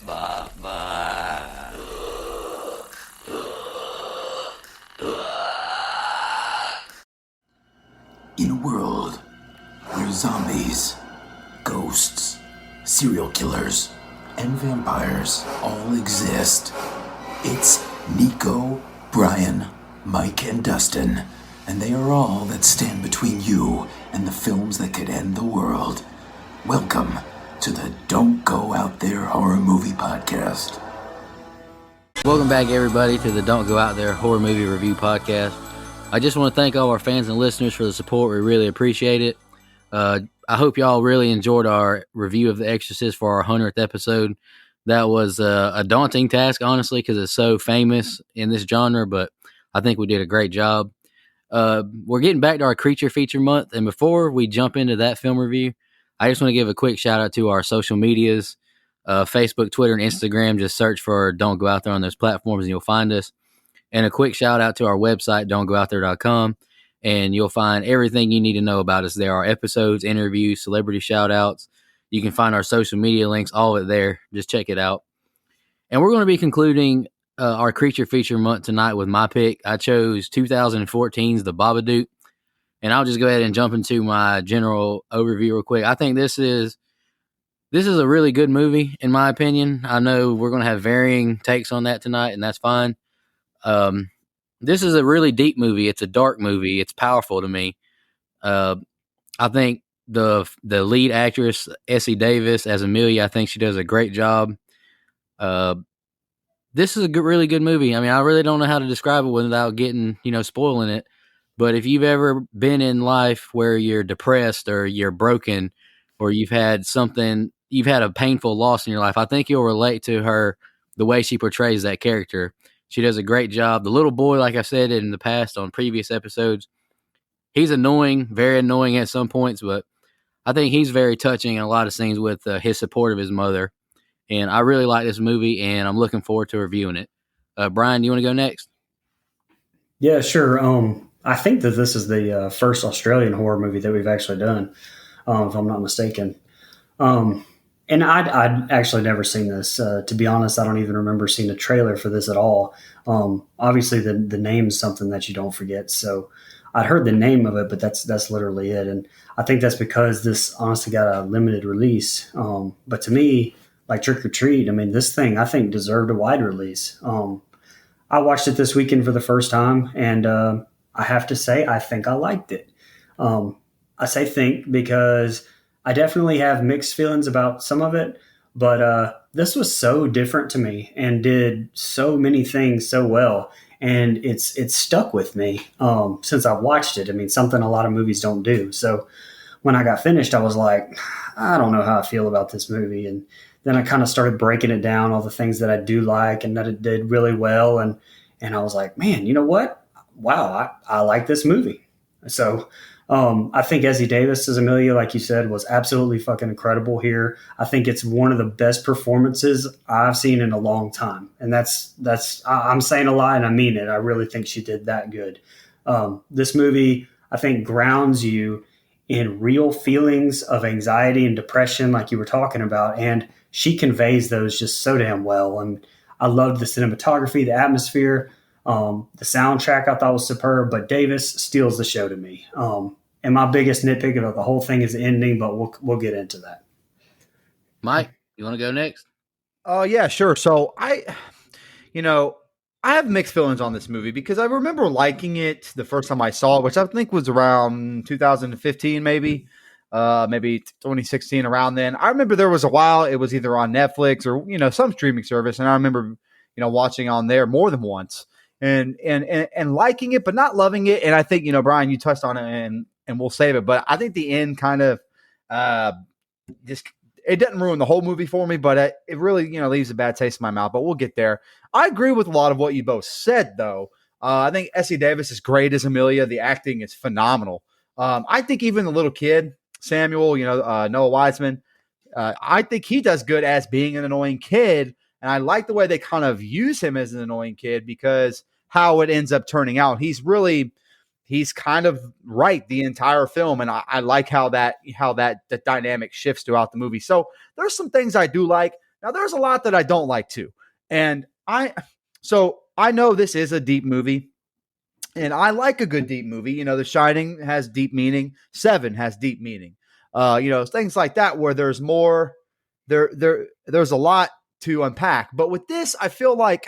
In a world where zombies, ghosts, serial killers, and vampires all exist, it's Nico, Brian, Mike, and Dustin, and they are all that stand between you and the films that could end the world. Welcome to the Don't Go Out There Horror Movie Podcast. Welcome back, everybody, to the Don't Go Out There Horror Movie Review Podcast. I just want to thank all our fans and listeners for the support. We really appreciate it. I hope y'all really enjoyed our review of The Exorcist for our 100th episode. That was a daunting task, honestly, because it's so famous in this genre, but I think we did a great job. We're getting back to our Creature Feature Month, and before we jump into that film review, I just want to give a quick shout out to our social medias, Facebook, Twitter, and Instagram. Just search for Don't Go Out There on those platforms, and you'll find us. And a quick shout out to our website, don'tgoouthere.com, and you'll find everything you need to know about us. There are episodes, interviews, celebrity shout outs. You can find our social media links, all of it there. Just check it out. And we're going to be concluding our Creature Feature Month tonight with my pick. I chose 2014's The Babadook, and I'll just go ahead and jump into my general overview real quick. I think this is a really good movie, in my opinion. I know we're going to have varying takes on that tonight, and that's fine. This is a really deep movie. It's a dark movie. It's powerful to me. I think the lead actress, Essie Davis, as Amelia, I think she does a great job. This is a really good movie. I mean, I really don't know how to describe it without getting, spoiling it. But if you've ever been in life where you're depressed or you're broken or you've had a painful loss in your life, I think you'll relate to her, the way she portrays that character. She does a great job. The little boy, like I said in the past on previous episodes, he's annoying, very annoying at some points, but I think he's very touching in a lot of scenes with his support of his mother. And I really like this movie, and I'm looking forward to reviewing it. Brian, do you want to go next? Yeah, sure. I think that this is the first Australian horror movie that we've actually done, if I'm not mistaken. And I'd actually never seen this. To be honest, I don't even remember seeing a trailer for this at all. Obviously, the name is something that you don't forget. So I'd heard the name of it, but that's literally it. And I think that's because this honestly got a limited release. But to me, like Trick or Treat, I mean, this thing I think deserved a wide release. I watched it this weekend for the first time, and I have to say I think I liked it. I say think because I definitely have mixed feelings about some of it, but this was so different to me and did so many things so well. And it's stuck with me since I watched it. I mean, something a lot of movies don't do. So when I got finished, I was like, I don't know how I feel about this movie. And then I kind of started breaking it down, all the things that I do like and that it did really well. And I was like, man, you know what? Wow, I like this movie. So I think Essie Davis as Amelia, like you said, was absolutely fucking incredible here. I think it's one of the best performances I've seen in a long time. And I'm saying a lot and I mean it. I really think she did that good. This movie, I think, grounds you in real feelings of anxiety and depression, like you were talking about. And she conveys those just so damn well. And I loved the cinematography, the atmosphere, the soundtrack I thought was superb, but Davis steals the show to me. And my biggest nitpick about the whole thing is the ending, but we'll get into that. Mike, you want to go next? Yeah, sure. So I have mixed feelings on this movie because I remember liking it the first time I saw it, which I think was around 2015, maybe 2016, around then. I remember there was a while it was either on Netflix or, some streaming service. And I remember, watching on there more than once and liking it, but not loving it. And I think, Brian, you touched on it and we'll save it. But I think the end kind of it doesn't ruin the whole movie for me, but it really, leaves a bad taste in my mouth. But we'll get there. I agree with a lot of what you both said, though. I think Essie Davis is great as Amelia. The acting is phenomenal. I think even the little kid, Samuel, Noah Wiseman, I think he does good as being an annoying kid. And I like the way they kind of use him as an annoying kid because how it ends up turning out. He's kind of right the entire film. And I like how that the dynamic shifts throughout the movie. So there's some things I do like. Now, there's a lot that I don't like too. And so I know this is a deep movie. And I like a good deep movie. You know, The Shining has deep meaning. Seven has deep meaning. You know, things like that where there's more, there's a lot to unpack. But with this, I feel like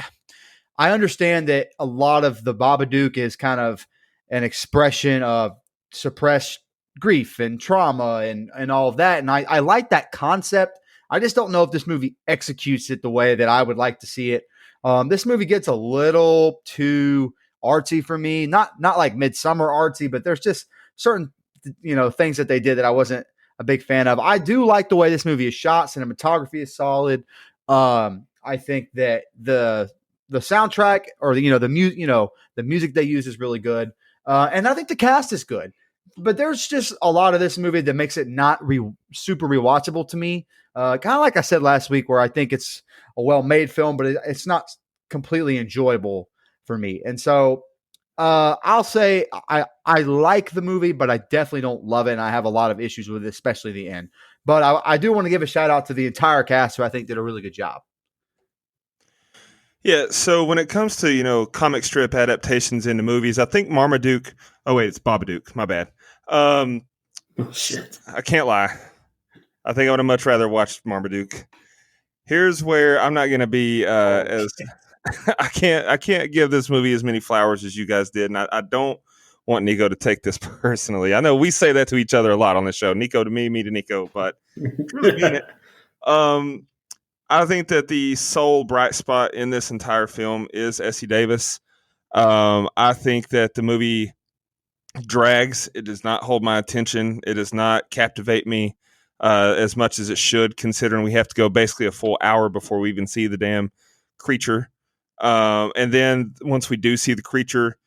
I understand that a lot of the Babadook is kind of an expression of suppressed grief and trauma and all of that. And I like that concept. I just don't know if this movie executes it the way that I would like to see it. This movie gets a little too artsy for me, not like Midsummer artsy, but there's just certain, you know, things that they did that I wasn't a big fan of. I do like the way this movie is shot. Cinematography is solid. I think that the soundtrack or the music they use is really good. And I think the cast is good, but there's just a lot of this movie that makes it not super rewatchable to me. Kind of like I said last week, where I think it's a well-made film, but it's not completely enjoyable for me. And so I'll say I like the movie, but I definitely don't love it. And I have a lot of issues with it, especially the end. But I do want to give a shout out to the entire cast, who I think did a really good job. Yeah, so when it comes to, comic strip adaptations into movies, I think Marmaduke. Oh wait, it's Babadook. My bad. Oh, shit. I can't lie. I think I would have much rather watched Marmaduke. Here's where I'm not going to be as I can't give this movie as many flowers as you guys did, and I don't want Nico to take this personally. I know we say that to each other a lot on the show. Nico to me to Nico, but truly mean it. I think that the sole bright spot in this entire film is Essie Davis. I think that the movie drags. It does not hold my attention. It does not captivate me as much as it should, considering we have to go basically a full hour before we even see the damn creature. And then once we do see the creature,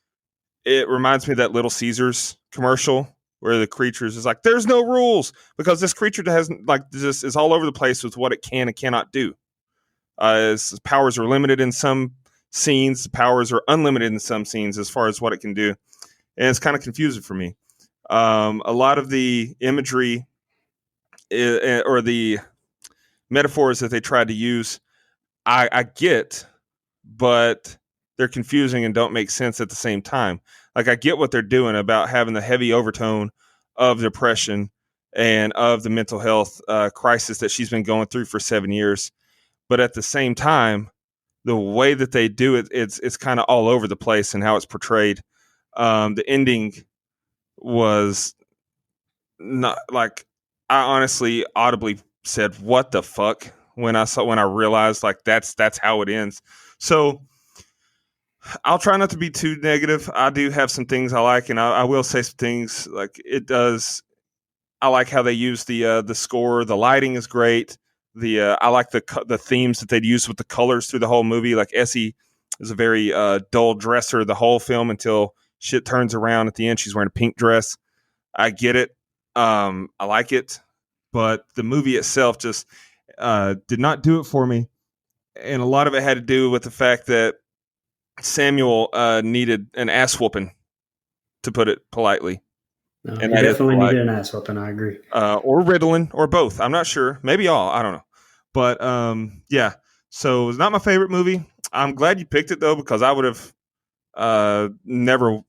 it reminds me of that Little Caesars commercial where the creatures is like, there's no rules, because this creature just is all over the place with what it can and cannot do. Its powers are limited in some scenes, powers are unlimited in some scenes as far as what it can do. And it's kind of confusing for me. A lot of the imagery or the metaphors that they tried to use, I get, but they're confusing and don't make sense at the same time. Like, I get what they're doing about having the heavy overtone of depression and of the mental health crisis that she's been going through for 7 years. But at the same time, the way that they do it, it's kind of all over the place and how it's portrayed. The ending was not like, I honestly audibly said, "What the fuck?" when I realized like that's how it ends. So I'll try not to be too negative. I do have some things I like, and I will say some things like it does. I like how they use the score. The lighting is great. I like the themes that they'd use with the colors through the whole movie. Like, Essie is a very dull dresser the whole film until shit turns around at the end. She's wearing a pink dress. I get it. I like it, but the movie itself just did not do it for me. And a lot of it had to do with the fact that Samuel needed an ass whooping, to put it politely. No, And you that is definitely polite. needed an ass whooping. I agree. Or Ritalin, or both. I'm not sure. Maybe all. I don't know. But yeah. So it's not my favorite movie. I'm glad you picked it though, because I would have I've never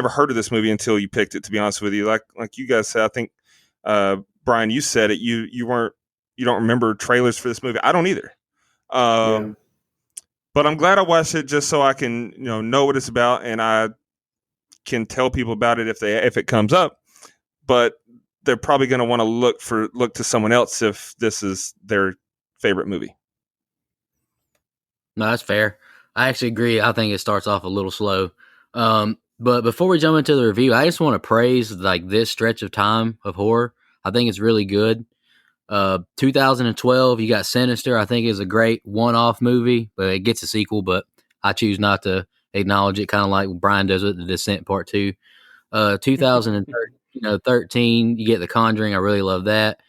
heard of this movie until you picked it. To be honest with you, like you guys said, I think Brian, you said it. You don't remember trailers for this movie. I don't either. Yeah. But I'm glad I watched it just so I can know what it's about, and I can tell people about it if it comes up. But they're probably going to want to look to someone else if this is their favorite movie. No, that's fair. I actually agree. I think it starts off a little slow. But before we jump into the review, I just want to praise like this stretch of time of horror. I think it's really good. 2012, you got Sinister. I think is a great one-off movie, but it gets a sequel. But I choose not to acknowledge it, kind of like Brian does with The Descent Part 2. 2013, you get The Conjuring. I really love that.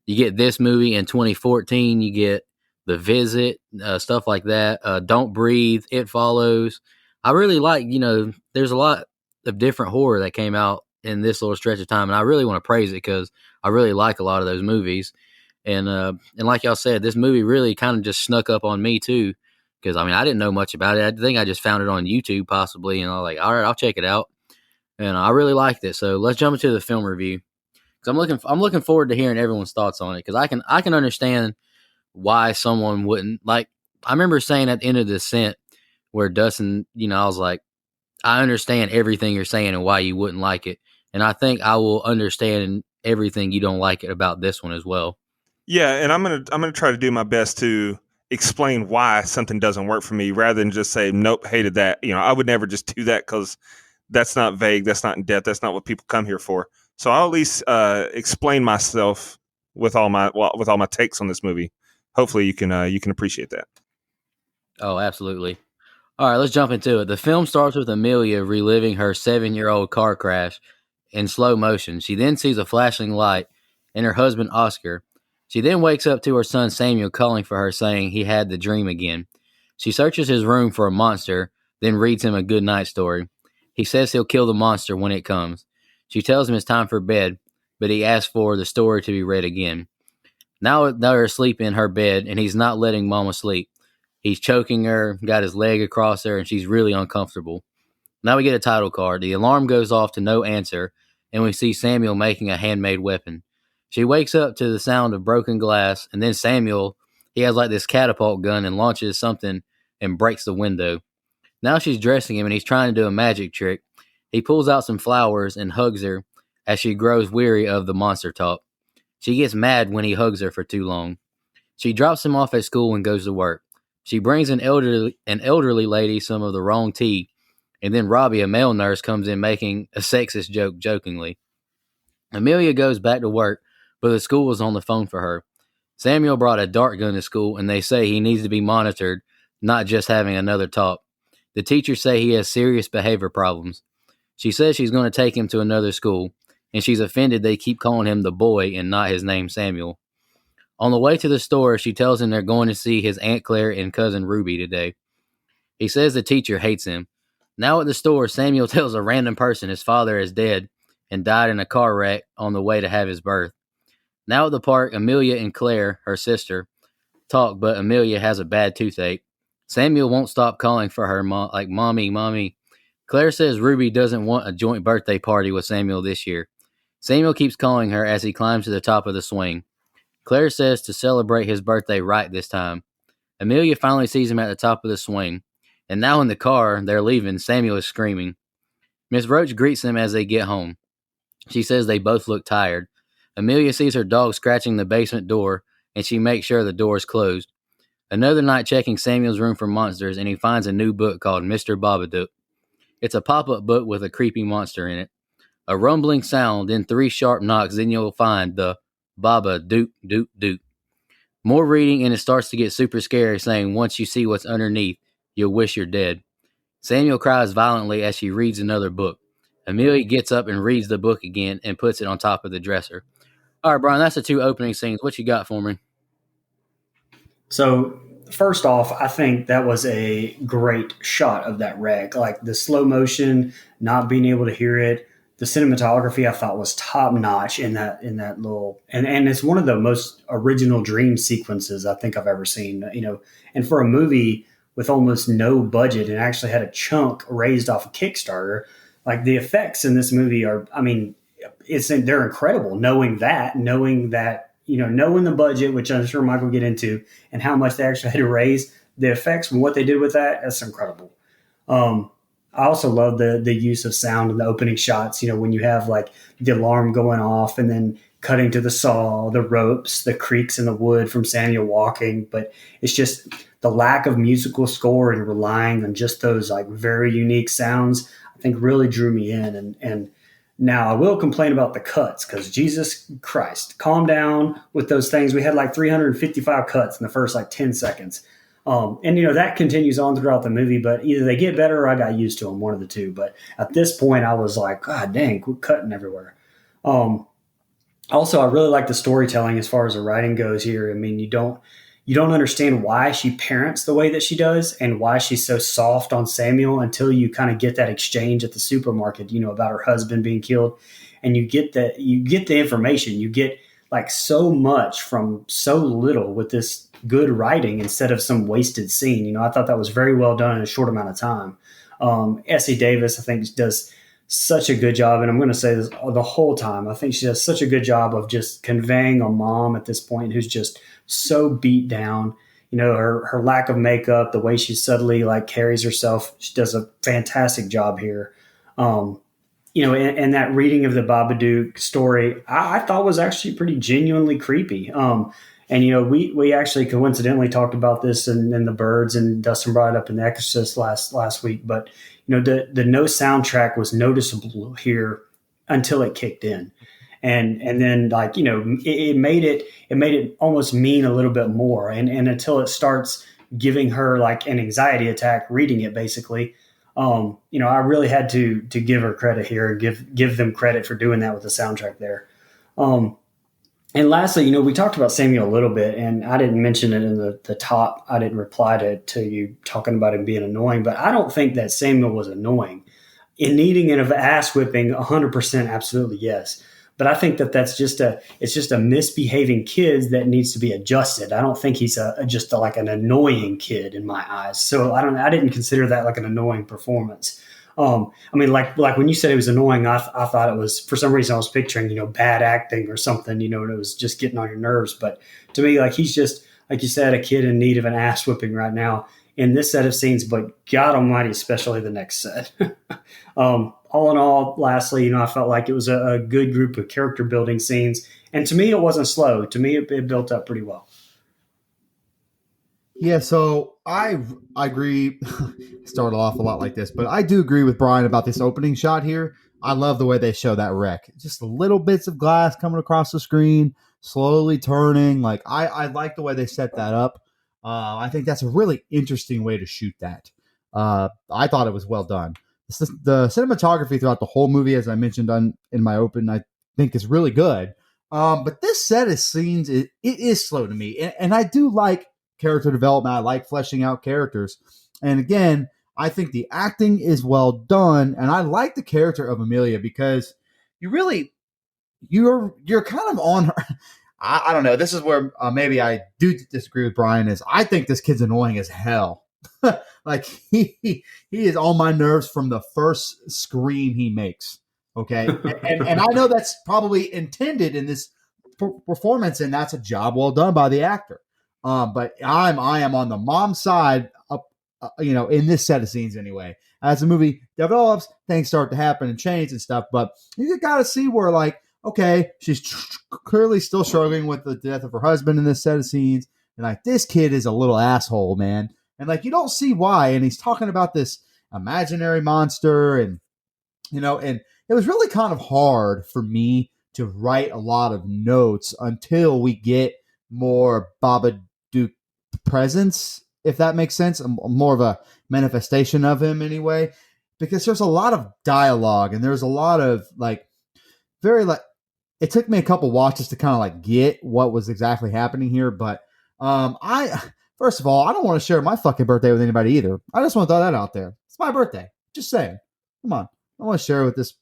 You get this movie in 2014. You get The Visit, stuff like that. Don't Breathe, It Follows. I really like, there's a lot of different horror that came out in this little stretch of time, and I really want to praise it because I really like a lot of those movies. And like y'all said, this movie really kind of just snuck up on me too, because I mean I didn't know much about it. I think I just found it on YouTube possibly, and I was like, all right, I'll check it out, and I really liked it. So let's jump into the film review. Because I'm looking forward to hearing everyone's thoughts on it, because I can understand why someone wouldn't like. I remember saying at the end of the Descent where Dustin, I was like, I understand everything you're saying and why you wouldn't like it, and I think I will understand everything you don't like it about this one as well. Yeah, and I'm gonna try to do my best to explain why something doesn't work for me, rather than just say nope, hated that. I would never just do that, because that's not vague, that's not in depth, that's not what people come here for. So I'll at least explain myself with all my takes on this movie. Hopefully you can appreciate that. Oh, absolutely. All right, let's jump into it. The film starts with Amelia reliving her 7-year-old car crash in slow motion. She then sees a flashing light and her husband, Oscar. She then wakes up to her son, Samuel, calling for her, saying he had the dream again. She searches his room for a monster, then reads him a good night story. He says he'll kill the monster when it comes. She tells him it's time for bed, but he asks for the story to be read again. Now they're asleep in her bed, and he's not letting Mama sleep. He's choking her, got his leg across her, and she's really uncomfortable. Now we get a title card. The alarm goes off to no answer, and we see Samuel making a handmade weapon. She wakes up to the sound of broken glass, and then Samuel, he has like this catapult gun and launches something and breaks the window. Now she's dressing him, and he's trying to do a magic trick. He pulls out some flowers and hugs her as she grows weary of the monster talk. She gets mad when he hugs her for too long. She drops him off at school and goes to work. She brings an elderly lady some of the wrong tea, and then Robbie, a male nurse, comes in making a sexist joke jokingly. Amelia goes back to work, but the school is on the phone for her. Samuel brought a dart gun to school, and they say he needs to be monitored, not just having another talk. The teachers say he has serious behavior problems. She says she's going to take him to another school, and she's offended they keep calling him the boy and not his name Samuel. On the way to the store, she tells him they're going to see his Aunt Claire and cousin Ruby today. He says the teacher hates him. Now at the store, Samuel tells a random person his father is dead and died in a car wreck on the way to have his birth. Now at the park, Amelia and Claire, her sister, talk, but Amelia has a bad toothache. Samuel won't stop calling for her, like, Mommy, Mommy. Claire says Ruby doesn't want a joint birthday party with Samuel this year. Samuel keeps calling her as he climbs to the top of the swing. Claire says to celebrate his birthday right this time. Amelia finally sees him at the top of the swing, and now in the car, they're leaving, Samuel is screaming. Miss Roach greets them as they get home. She says they both look tired. Amelia sees her dog scratching the basement door, and she makes sure the door is closed. Another night checking Samuel's room for monsters, and he finds a new book called Mr. Babadook. It's a pop-up book with a creepy monster in it. A rumbling sound, then 3 sharp knocks, then you'll find the Babadook, dook, dook. More reading, and it starts to get super scary, saying once you see what's underneath, you'll wish you're dead. Samuel cries violently as she reads another book. Amelia gets up and reads the book again and puts it on top of the dresser. All right, Brian, that's the 2 opening scenes. What you got for me? So first off, I think that was a great shot of that wreck. Like the slow motion, not being able to hear it. The cinematography I thought was top notch in that little and it's one of the most original dream sequences I think I've ever seen. And for a movie with almost no budget and actually had a chunk raised off of Kickstarter, like the effects in this movie are, I mean, they're incredible. Knowing that, knowing the budget, which I'm sure Mike will get into, and how much they actually had to raise, the effects and what they did with that's incredible. I also love the use of sound in the opening shots. When you have like the alarm going off and then cutting to the saw, the ropes, the creaks in the wood from Samuel walking. But it's just the lack of musical score and relying on just those like very unique sounds, I think really drew me in. And now I will complain about the cuts because Jesus Christ, calm down with those things. We had like 355 cuts in the first like 10 seconds. And that continues on throughout the movie, but either they get better or I got used to them, one of the two. But at this point I was like, God dang, quit cutting everywhere. Also, I really like the storytelling as far as the writing goes here. I mean, you don't understand why she parents the way that she does and why she's so soft on Samuel until you kind of get that exchange at the supermarket, about her husband being killed. And you get the information. You get like so much from so little with this good writing instead of some wasted scene. I thought that was very well done in a short amount of time. Essie Davis, I think, does such a good job, and I'm going to say this the whole time. I think she does such a good job of just conveying a mom at this point who's just so beat down. Her lack of makeup, the way she subtly like carries herself, she does a fantastic job here. And that reading of the Babadook story, I thought was actually pretty genuinely creepy. And we actually coincidentally talked about this in the Birds, and Dustin brought it up in The Exorcist last week. But the no soundtrack was noticeable here until it kicked in, and then like it made it almost mean a little bit more, and until it starts giving her like an anxiety attack reading it basically. I really had to give her credit here and give them credit for doing that with the soundtrack there. And lastly, we talked about Samuel a little bit, and I didn't mention it in the top. I didn't reply to you talking about him being annoying, but I don't think that Samuel was annoying. In needing an ass whipping, 100% absolutely yes. But I think that's just a misbehaving kid that needs to be adjusted. I don't think he's just like an annoying kid in my eyes. So I didn't consider that like an annoying performance. I mean, like when you said it was annoying, I thought it was, for some reason I was picturing, bad acting or something, and it was just getting on your nerves. But to me, like he's just, like you said, a kid in need of an ass whipping right now in this set of scenes, but God almighty, especially the next set. All in all, lastly, I felt like it was a good group of character building scenes. And to me, it wasn't slow. To me, it built up pretty well. Yeah, so I agree. Started off a lot like this, but I do agree with Brian about this opening shot here. I love the way they show that wreck. Just little bits of glass coming across the screen, slowly turning. Like I like the way they set that up. I think that's a really interesting way to shoot that. I thought it was well done. The cinematography throughout the whole movie, as I mentioned in my open, I think is really good. But this set of scenes, it is slow to me. And I do like character development. I like fleshing out characters. And again, I think the acting is well done. And I like the character of Amelia because you're kind of on her. I don't know. This is where maybe I do disagree with Brian. Is I think this kid's annoying as hell. Like he is on my nerves from the first scream he makes. Okay, and I know that's probably intended in this performance, and that's a job well done by the actor. But I am on the mom side up, in this set of scenes anyway. As the movie develops, things start to happen and change and stuff. But you got to see where, like, okay, she's clearly still struggling with the death of her husband in this set of scenes, and like this kid is a little asshole, man. And like you don't see why, and he's talking about this imaginary monster, and and it was really kind of hard for me to write a lot of notes until we get more Babadook presence, if that makes sense, more of a manifestation of him anyway, because there's a lot of dialogue and there's a lot of like very like it took me a couple watches to kind of like get what was exactly happening here, but I first of all, I don't want to share my fucking birthday with anybody either. I just want to throw that out there. It's my birthday. Just saying. Come on. I want to share it with this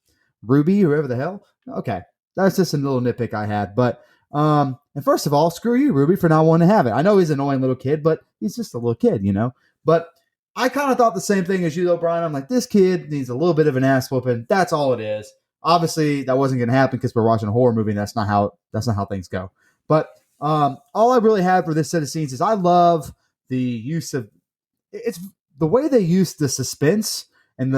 Ruby, whoever the hell. Okay. That's just a little nitpick I had. But, and first of all, screw you, Ruby, for not wanting to have it. I know he's an annoying little kid, but he's just a little kid, But I kind of thought the same thing as you, though, Brian. I'm like, this kid needs a little bit of an ass whooping. That's all it is. Obviously, that wasn't going to happen because we're watching a horror movie, and that's not how things go. But all I really have for this set of scenes is I love the use of it's the way they use the suspense and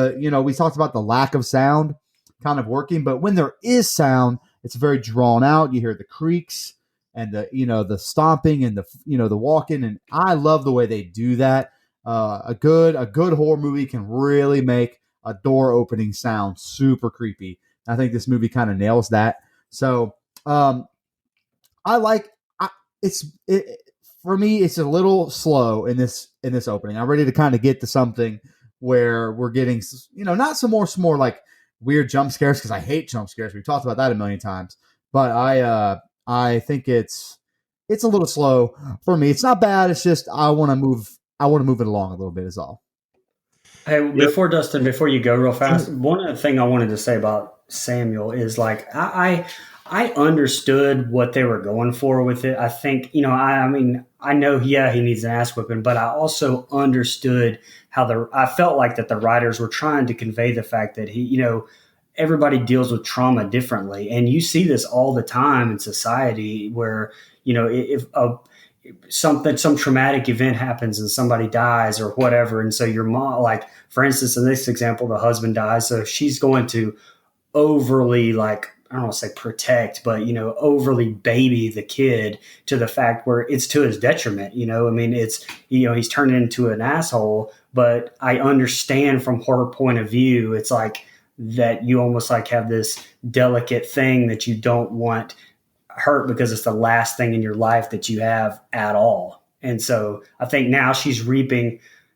we talked about the lack of sound kind of working, but when there is sound, it's very drawn out. You hear the creaks and the stomping and the walking, and I love the way they do that. A good horror movie can really make a door opening sound super creepy. I think this movie kind of nails that. So I like. For me, it's a little slow in this opening. I'm ready to kind of get to something where we're getting, not some more like weird jump scares, because I hate jump scares. We've talked about that a million times, but I think it's a little slow for me. It's not bad. It's just I want to move it along a little bit is all. Hey, before you go real fast, one other thing I wanted to say about Samuel is like I I understood what they were going for with it. I think, I mean, I know, yeah, he needs an ass whipping, but I also understood I felt like that the writers were trying to convey the fact that everybody deals with trauma differently. And you see this all the time in society where, if some traumatic event happens and somebody dies or whatever. And so your mom, like, for instance, in this example, the husband dies. So she's going to overly, like, I don't want to say protect, but overly baby the kid to the fact where it's to his detriment. I mean, it's he's turning into an asshole. But I understand from her point of view, it's like that you almost like have this delicate thing that you don't want hurt because it's the last thing in your life that you have at all. And so I think now she's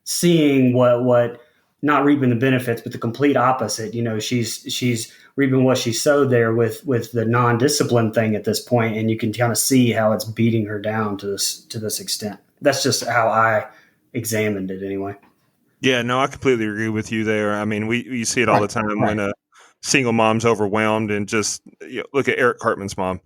seeing what not reaping the benefits, but the complete opposite. She's reaping what she sowed there with the non-discipline thing at this point, and you can kind of see how it's beating her down to this extent. That's just how I examined it, anyway. Yeah, no, I completely agree with you there. I mean, you see it all the time when a single mom's overwhelmed, and just look at Eric Cartman's mom.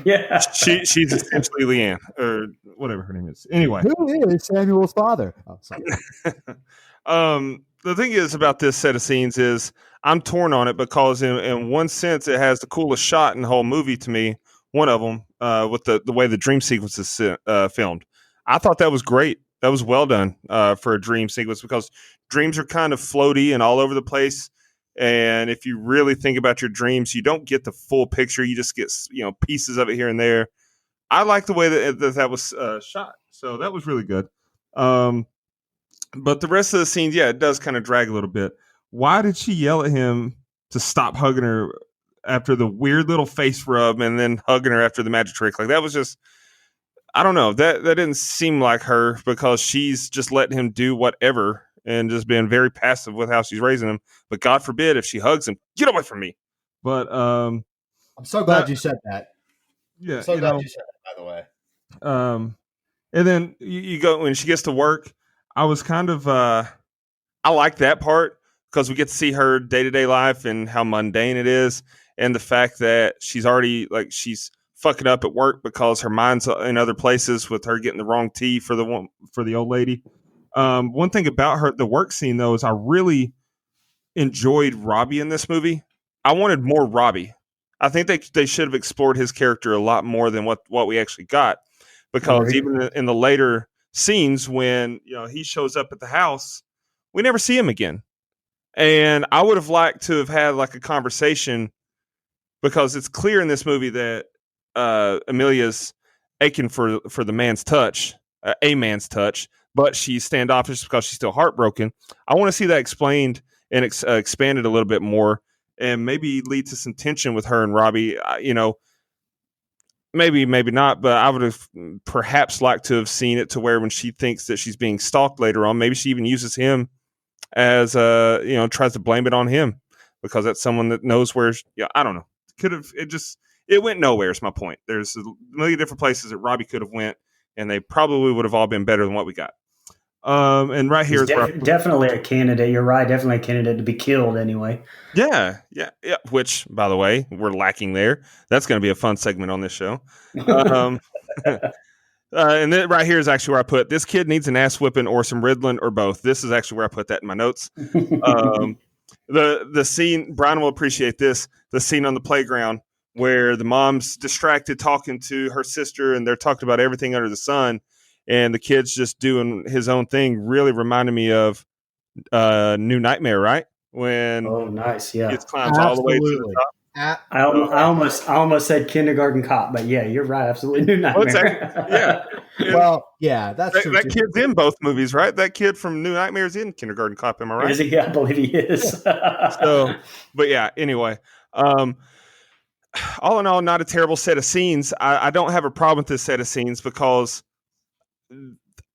Yeah, she's essentially Leanne or whatever her name is. Anyway, who is Samuel's father? Oh, sorry. The thing is about this set of scenes is I'm torn on it because in one sense it has the coolest shot in the whole movie to me. One of them with the way the dream sequence is filmed. I thought that was great. That was well done for a dream sequence because dreams are kind of floaty and all over the place. And if you really think about your dreams, you don't get the full picture. You just get pieces of it here and there. I like the way that was shot. So that was really good. But the rest of the scenes, yeah, it does kind of drag a little bit. Why did she yell at him to stop hugging her after the weird little face rub and then hugging her after the magic trick? Like, that was just, I don't know. That didn't seem like her because she's just letting him do whatever and just being very passive with how she's raising him. But God forbid if she hugs him, get away from me. But I'm so glad you said that. Yeah, I'm so glad you said that, by the way. And then you go when she gets to work. I was kind of I like that part because we get to see her day-to-day life and how mundane it is, and the fact that she's she's fucking up at work because her mind's in other places with her getting the wrong tea for the old lady. One thing about the work scene though, is I really enjoyed Robbie in this movie. I wanted more Robbie. I think they should have explored his character a lot more than what we actually got, because even in the later scenes when he shows up at the house, we never see him again. And I would have liked to have had like a conversation, because it's clear in this movie that Amelia's aching for the man's touch, a man's touch, but she's standoffish because she's still heartbroken. I want to see that explained and expanded a little bit more, and maybe lead to some tension with her and Robbie. Maybe not, but I would have perhaps liked to have seen it to where when she thinks that she's being stalked later on, maybe she even uses him as tries to blame it on him because that's someone that knows where. I don't know. It went nowhere. Is my point. There's a million different places that Robbie could have went, and they probably would have all been better than what we got. And right here is definitely a candidate. You're right. Definitely a candidate to be killed anyway. Yeah. Which, by the way, we're lacking there. That's going to be a fun segment on this show. And then right here is actually where I put this kid needs an ass whipping or some Ritalin or both. This is actually where I put that in my notes. The scene, Brian will appreciate this. The scene on the playground where the mom's distracted talking to her sister, and they're talking about everything under the sun, and the kid's just doing his own thing. Really reminded me of New Nightmare, right? When nice, yeah, it climbs all the way to the top. I almost said Kindergarten Cop, but yeah, you're right. Absolutely, New Nightmare. Well, yeah, that's true. That kid's in both movies, right? That kid from New Nightmare is in Kindergarten Cop. Am I right? Is he? I believe he is. But yeah. Anyway, all in all, not a terrible set of scenes. I don't have a problem with this set of scenes because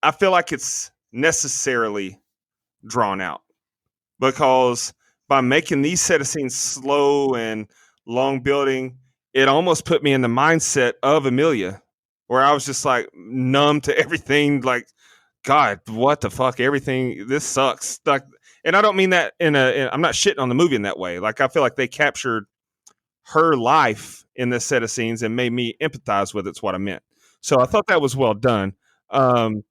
I feel like it's necessarily drawn out, because by making these set of scenes slow and long building, it almost put me in the mindset of Amelia, where I was just like numb to everything. Like, God, what the fuck? Everything, this sucks. Like, and I don't mean that I'm not shitting on the movie in that way. Like, I feel like they captured her life in this set of scenes and made me empathize with it's what I meant. So I thought that was well done. And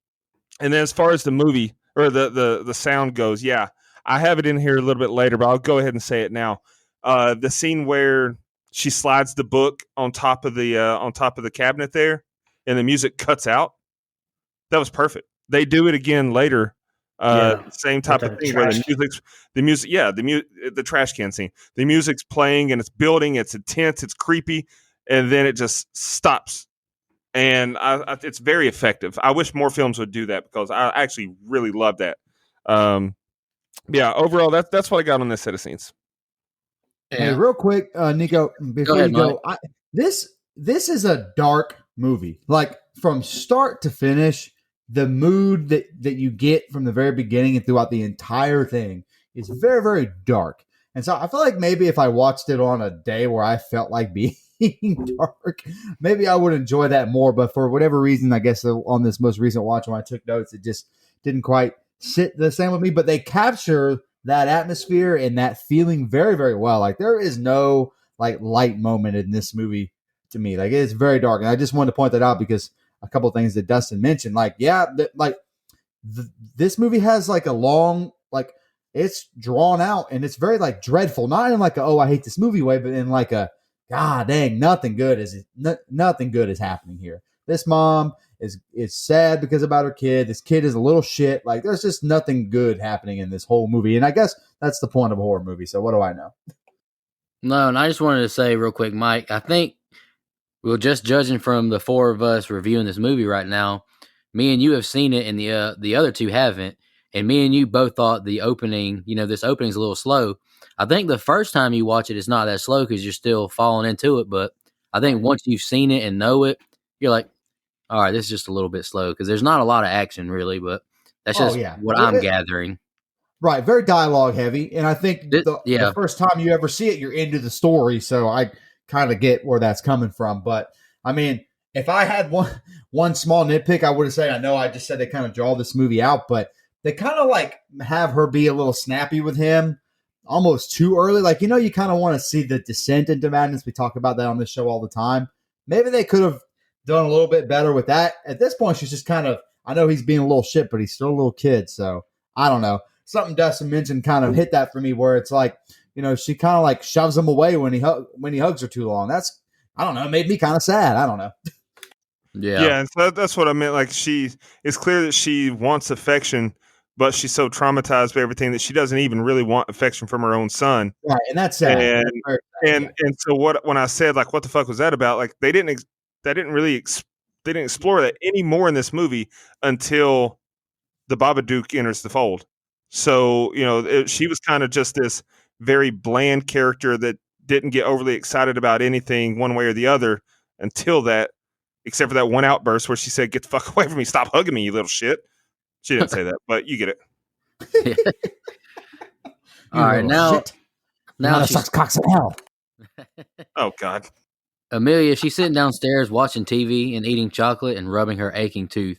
then as far as the movie or the sound goes, yeah, I have it in here a little bit later, but I'll go ahead and say it now. The scene where she slides the book on top of the cabinet there, and the music cuts out. That was perfect. They do it again later. Same type of thing where the trash can scene. The music's playing and it's building. It's intense. It's creepy, and then it just stops. And it's very effective. I wish more films would do that because I actually really love that. Yeah, overall, that's what I got on this set of scenes. Hey, real quick, Nico, before you go, this is a dark movie. Like from start to finish, the mood that you get from the very beginning and throughout the entire thing is very, very dark. And so I feel like maybe if I watched it on a day where I felt like being dark, maybe I would enjoy that more. But for whatever reason, I guess on this most recent watch when I took notes, it just didn't quite sit the same with me. But they capture that atmosphere and that feeling very, very well. Like there is no like light moment in this movie to me. Like it's very dark. And I just wanted to point that out because a couple of things that Dustin mentioned, like, this movie has like a long, like it's drawn out and it's very like dreadful, not in like a, oh, I hate this movie way, but in like a, God dang, nothing good is happening here. This mom is sad because about her kid. This kid is a little shit. Like there's just nothing good happening in this whole movie. And I guess that's the point of a horror movie. So what do I know? No, and I just wanted to say real quick, Mike, I think we're just judging from the four of us reviewing this movie right now. Me and you have seen it and the other two haven't. And me and you both thought the opening, this opening's a little slow. I think the first time you watch it, it's not that slow because you're still falling into it. But I think once you've seen it and know it, you're like, all right, this is just a little bit slow because there's not a lot of action really, but that's just what I'm gathering. Right. Very dialogue heavy. And I think the first time you ever see it, you're into the story. So I kind of get where that's coming from. But I mean, if I had one small nitpick, I would have said, I know I just said they kind of draw this movie out, but they kind of like have her be a little snappy with him almost too early. Like, you kind of want to see the descent into madness. We talk about that on this show all the time. Maybe they could have done a little bit better with that. At this point, she's just kind of, I know he's being a little shit, but he's still a little kid. So I don't know. Something Dustin mentioned kind of hit that for me where it's like, she kind of like shoves him away when he hugs her too long. That's, I don't know. It made me kind of sad. I don't know. Yeah. And so that's what I meant. Like it's clear that she wants affection, but she's so traumatized by everything that she doesn't even really want affection from her own son. Right. And that's sad. And so when I said like, what the fuck was that about? Like they didn't explore that anymore in this movie until the Babadook enters the fold. So, she was kind of just this very bland character that didn't get overly excited about anything one way or the other until that, except for that one outburst where she said, "Get the fuck away from me. Stop hugging me, you little shit." She didn't say that, but you get it. All right. Now sucks cocks in hell. Oh, God. Amelia, she's sitting downstairs watching TV and eating chocolate and rubbing her aching tooth.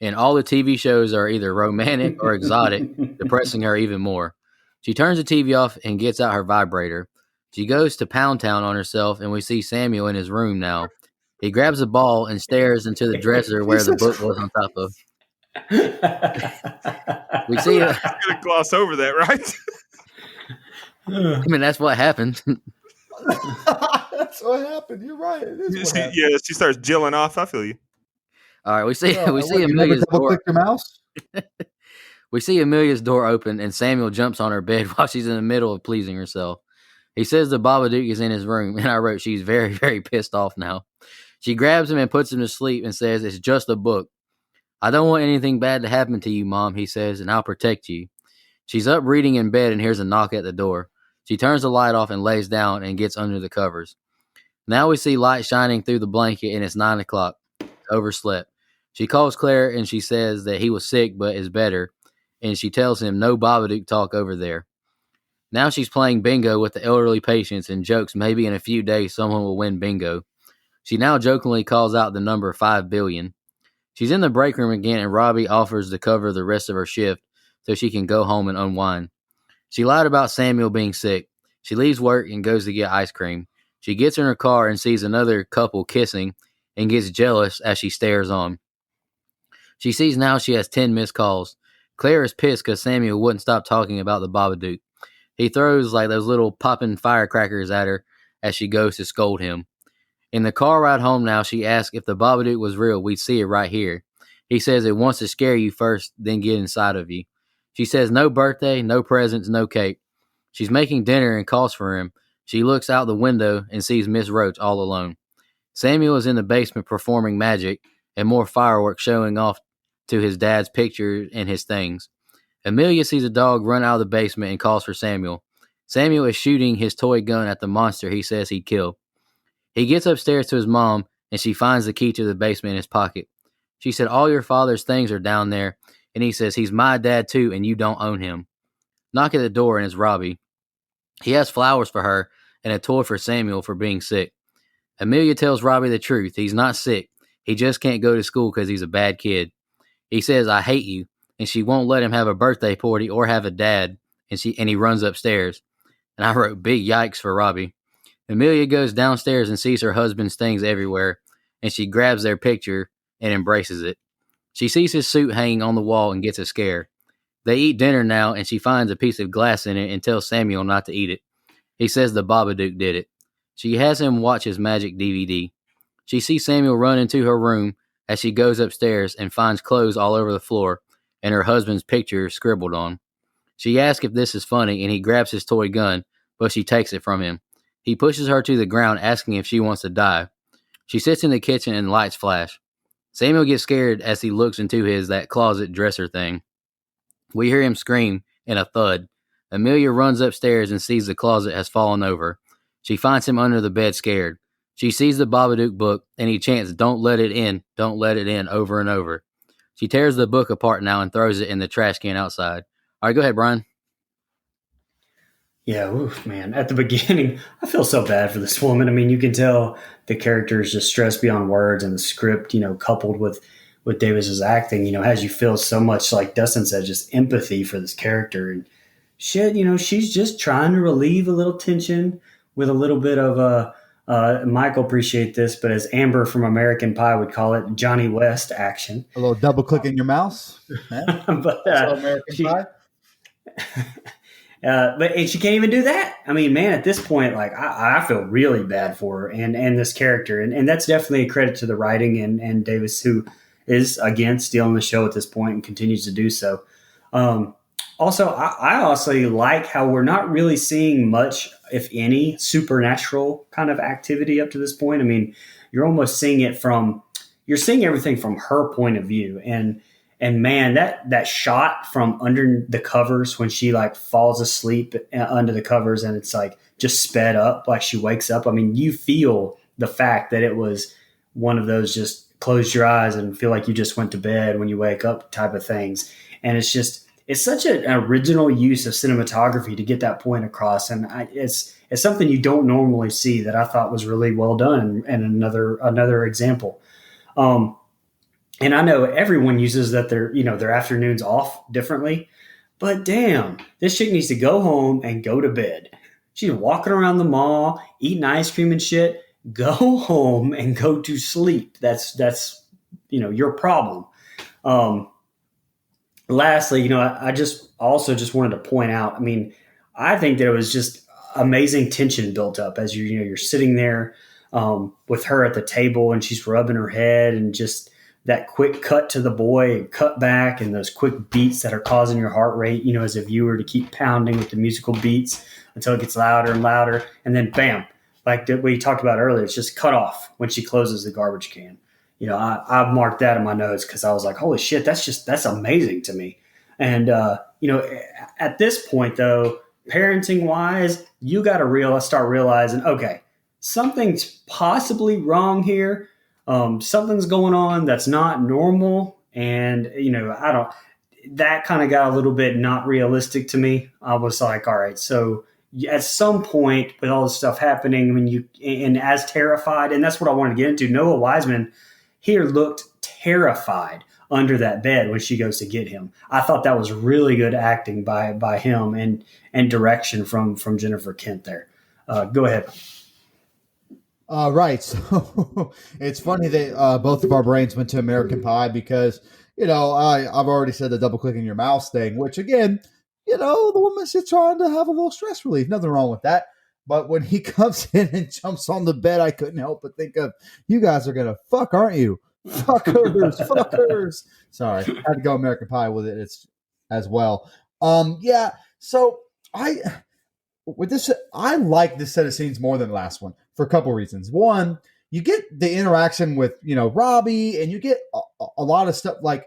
And all the TV shows are either romantic or exotic, depressing her even more. She turns the TV off and gets out her vibrator. She goes to Pound Town on herself, and we see Samuel in his room now. He grabs a ball and stares into the dresser where the book was on top of. We see I'm going to gloss over that, right? I mean, that's what happened. That's what happened. You're right. She starts jilling off. I feel you. All right, we see Amelia's door. We see Amelia's door open, and Samuel jumps on her bed while she's in the middle of pleasing herself. He says the Babadook is in his room, and I wrote she's very, very pissed off now. She grabs him and puts him to sleep and says, "It's just a book. I don't want anything bad to happen to you, Mom," he says, "and I'll protect you." She's up reading in bed and hears a knock at the door. She turns the light off and lays down and gets under the covers. Now we see light shining through the blanket, and it's 9 o'clock. Overslept. She calls Claire and she says that he was sick but is better, and she tells him no Babadook talk over there. Now she's playing bingo with the elderly patients and jokes maybe in a few days someone will win bingo. She now jokingly calls out the number 5 billion. She's in the break room again, and Robbie offers to cover the rest of her shift so she can go home and unwind. She lied about Samuel being sick. She leaves work and goes to get ice cream. She gets in her car and sees another couple kissing and gets jealous as she stares on. She sees now she has 10 missed calls. Claire is pissed because Samuel wouldn't stop talking about the Babadook. He throws like those little popping firecrackers at her as she goes to scold him. In the car ride home now, she asks if the Babadook was real, we'd see it right here. He says it wants to scare you first, then get inside of you. She says no birthday, no presents, no cake. She's making dinner and calls for him. She looks out the window and sees Miss Roach all alone. Samuel is in the basement performing magic and more fireworks showing off to his dad's picture and his things. Amelia sees a dog run out of the basement and calls for Samuel. Samuel is shooting his toy gun at the monster he says he'd kill. He gets upstairs to his mom, and she finds the key to the basement in his pocket. She said, all your father's things are down there, and he says, he's my dad too, and you don't own him. Knock at the door, and it's Robbie. He has flowers for her and a toy for Samuel for being sick. Amelia tells Robbie the truth. He's not sick. He just can't go to school because he's a bad kid. He says, I hate you, and she won't let him have a birthday party or have a dad, and he runs upstairs. And I wrote big yikes for Robbie. Amelia goes downstairs and sees her husband's things everywhere, and she grabs their picture and embraces it. She sees his suit hanging on the wall and gets a scare. They eat dinner now, and she finds a piece of glass in it and tells Samuel not to eat it. He says the Babadook did it. She has him watch his magic DVD. She sees Samuel run into her room as she goes upstairs and finds clothes all over the floor and her husband's picture scribbled on. She asks if this is funny, and he grabs his toy gun, but she takes it from him. He pushes her to the ground, asking if she wants to die. She sits in the kitchen and lights flash. Samuel gets scared as he looks into that closet dresser thing. We hear him scream and a thud. Amelia runs upstairs and sees the closet has fallen over. She finds him under the bed scared. She sees the Babadook book, and he chants, don't let it in, over and over. She tears the book apart now and throws it in the trash can outside. All right, go ahead, Brian. Yeah, oof, man. At the beginning, I feel so bad for this woman. I mean, you can tell the character is just stressed beyond words, and the script, coupled with Davis's acting, has you feel so much, like Dustin said, just empathy for this character. And shit, she's just trying to relieve a little tension with a little bit of Michael appreciate this, but as Amber from American Pie would call it, Johnny West action. A little double click in your mouse. But American Pie. But she can't even do that. I mean, man, at this point, like I feel really bad for her and this character, and that's definitely a credit to the writing and Davis, who is again stealing the show at this point and continues to do so. Also, I also like how we're not really seeing much, if any, supernatural kind of activity up to this point. I mean, you're almost seeing everything from her point of view, and man, that shot from under the covers when she like falls asleep under the covers and it's like just sped up, like she wakes up. I mean, you feel the fact that it was one of those just close your eyes and feel like you just went to bed when you wake up type of things. And it's such an original use of cinematography to get that point across. And it's something you don't normally see that I thought was really well done. And another example. And I know everyone uses that their afternoons off differently, but damn, this chick needs to go home and go to bed. She's walking around the mall, eating ice cream and shit. Go home and go to sleep. That's your problem. Lastly, I just wanted to point out, I mean, I think that it was just amazing tension built up as you're sitting there with her at the table and she's rubbing her head, and just that quick cut to the boy and cut back, and those quick beats that are causing your heart rate, as a viewer, to keep pounding with the musical beats until it gets louder and louder. And then bam, like we talked about earlier, it's just cut off when she closes the garbage can. I've marked that in my notes because I was like, holy shit, that's amazing to me. And, at this point though, parenting wise, you got to start realizing, okay, something's possibly wrong here. Something's going on that's not normal. And, that kind of got a little bit not realistic to me. I was like, all right, so at some point with all this stuff happening, and as terrified, and that's what I wanted to get into, Noah Wiseman here looked terrified under that bed when she goes to get him. I thought that was really good acting by him and direction from Jennifer Kent there. Go ahead. Right. So it's funny that both of our brains went to American Pie because, I've already said the double clicking your mouse thing, which again, the woman's just trying to have a little stress relief. Nothing wrong with that. But when he comes in and jumps on the bed, I couldn't help but think of, you guys are going to fuck, aren't you? Fuckers, fuckers. Sorry. I had to go American Pie with it as well. Yeah. So I like this set of scenes more than the last one for a couple reasons. One, you get the interaction with Robbie, and you get a lot of stuff. Like,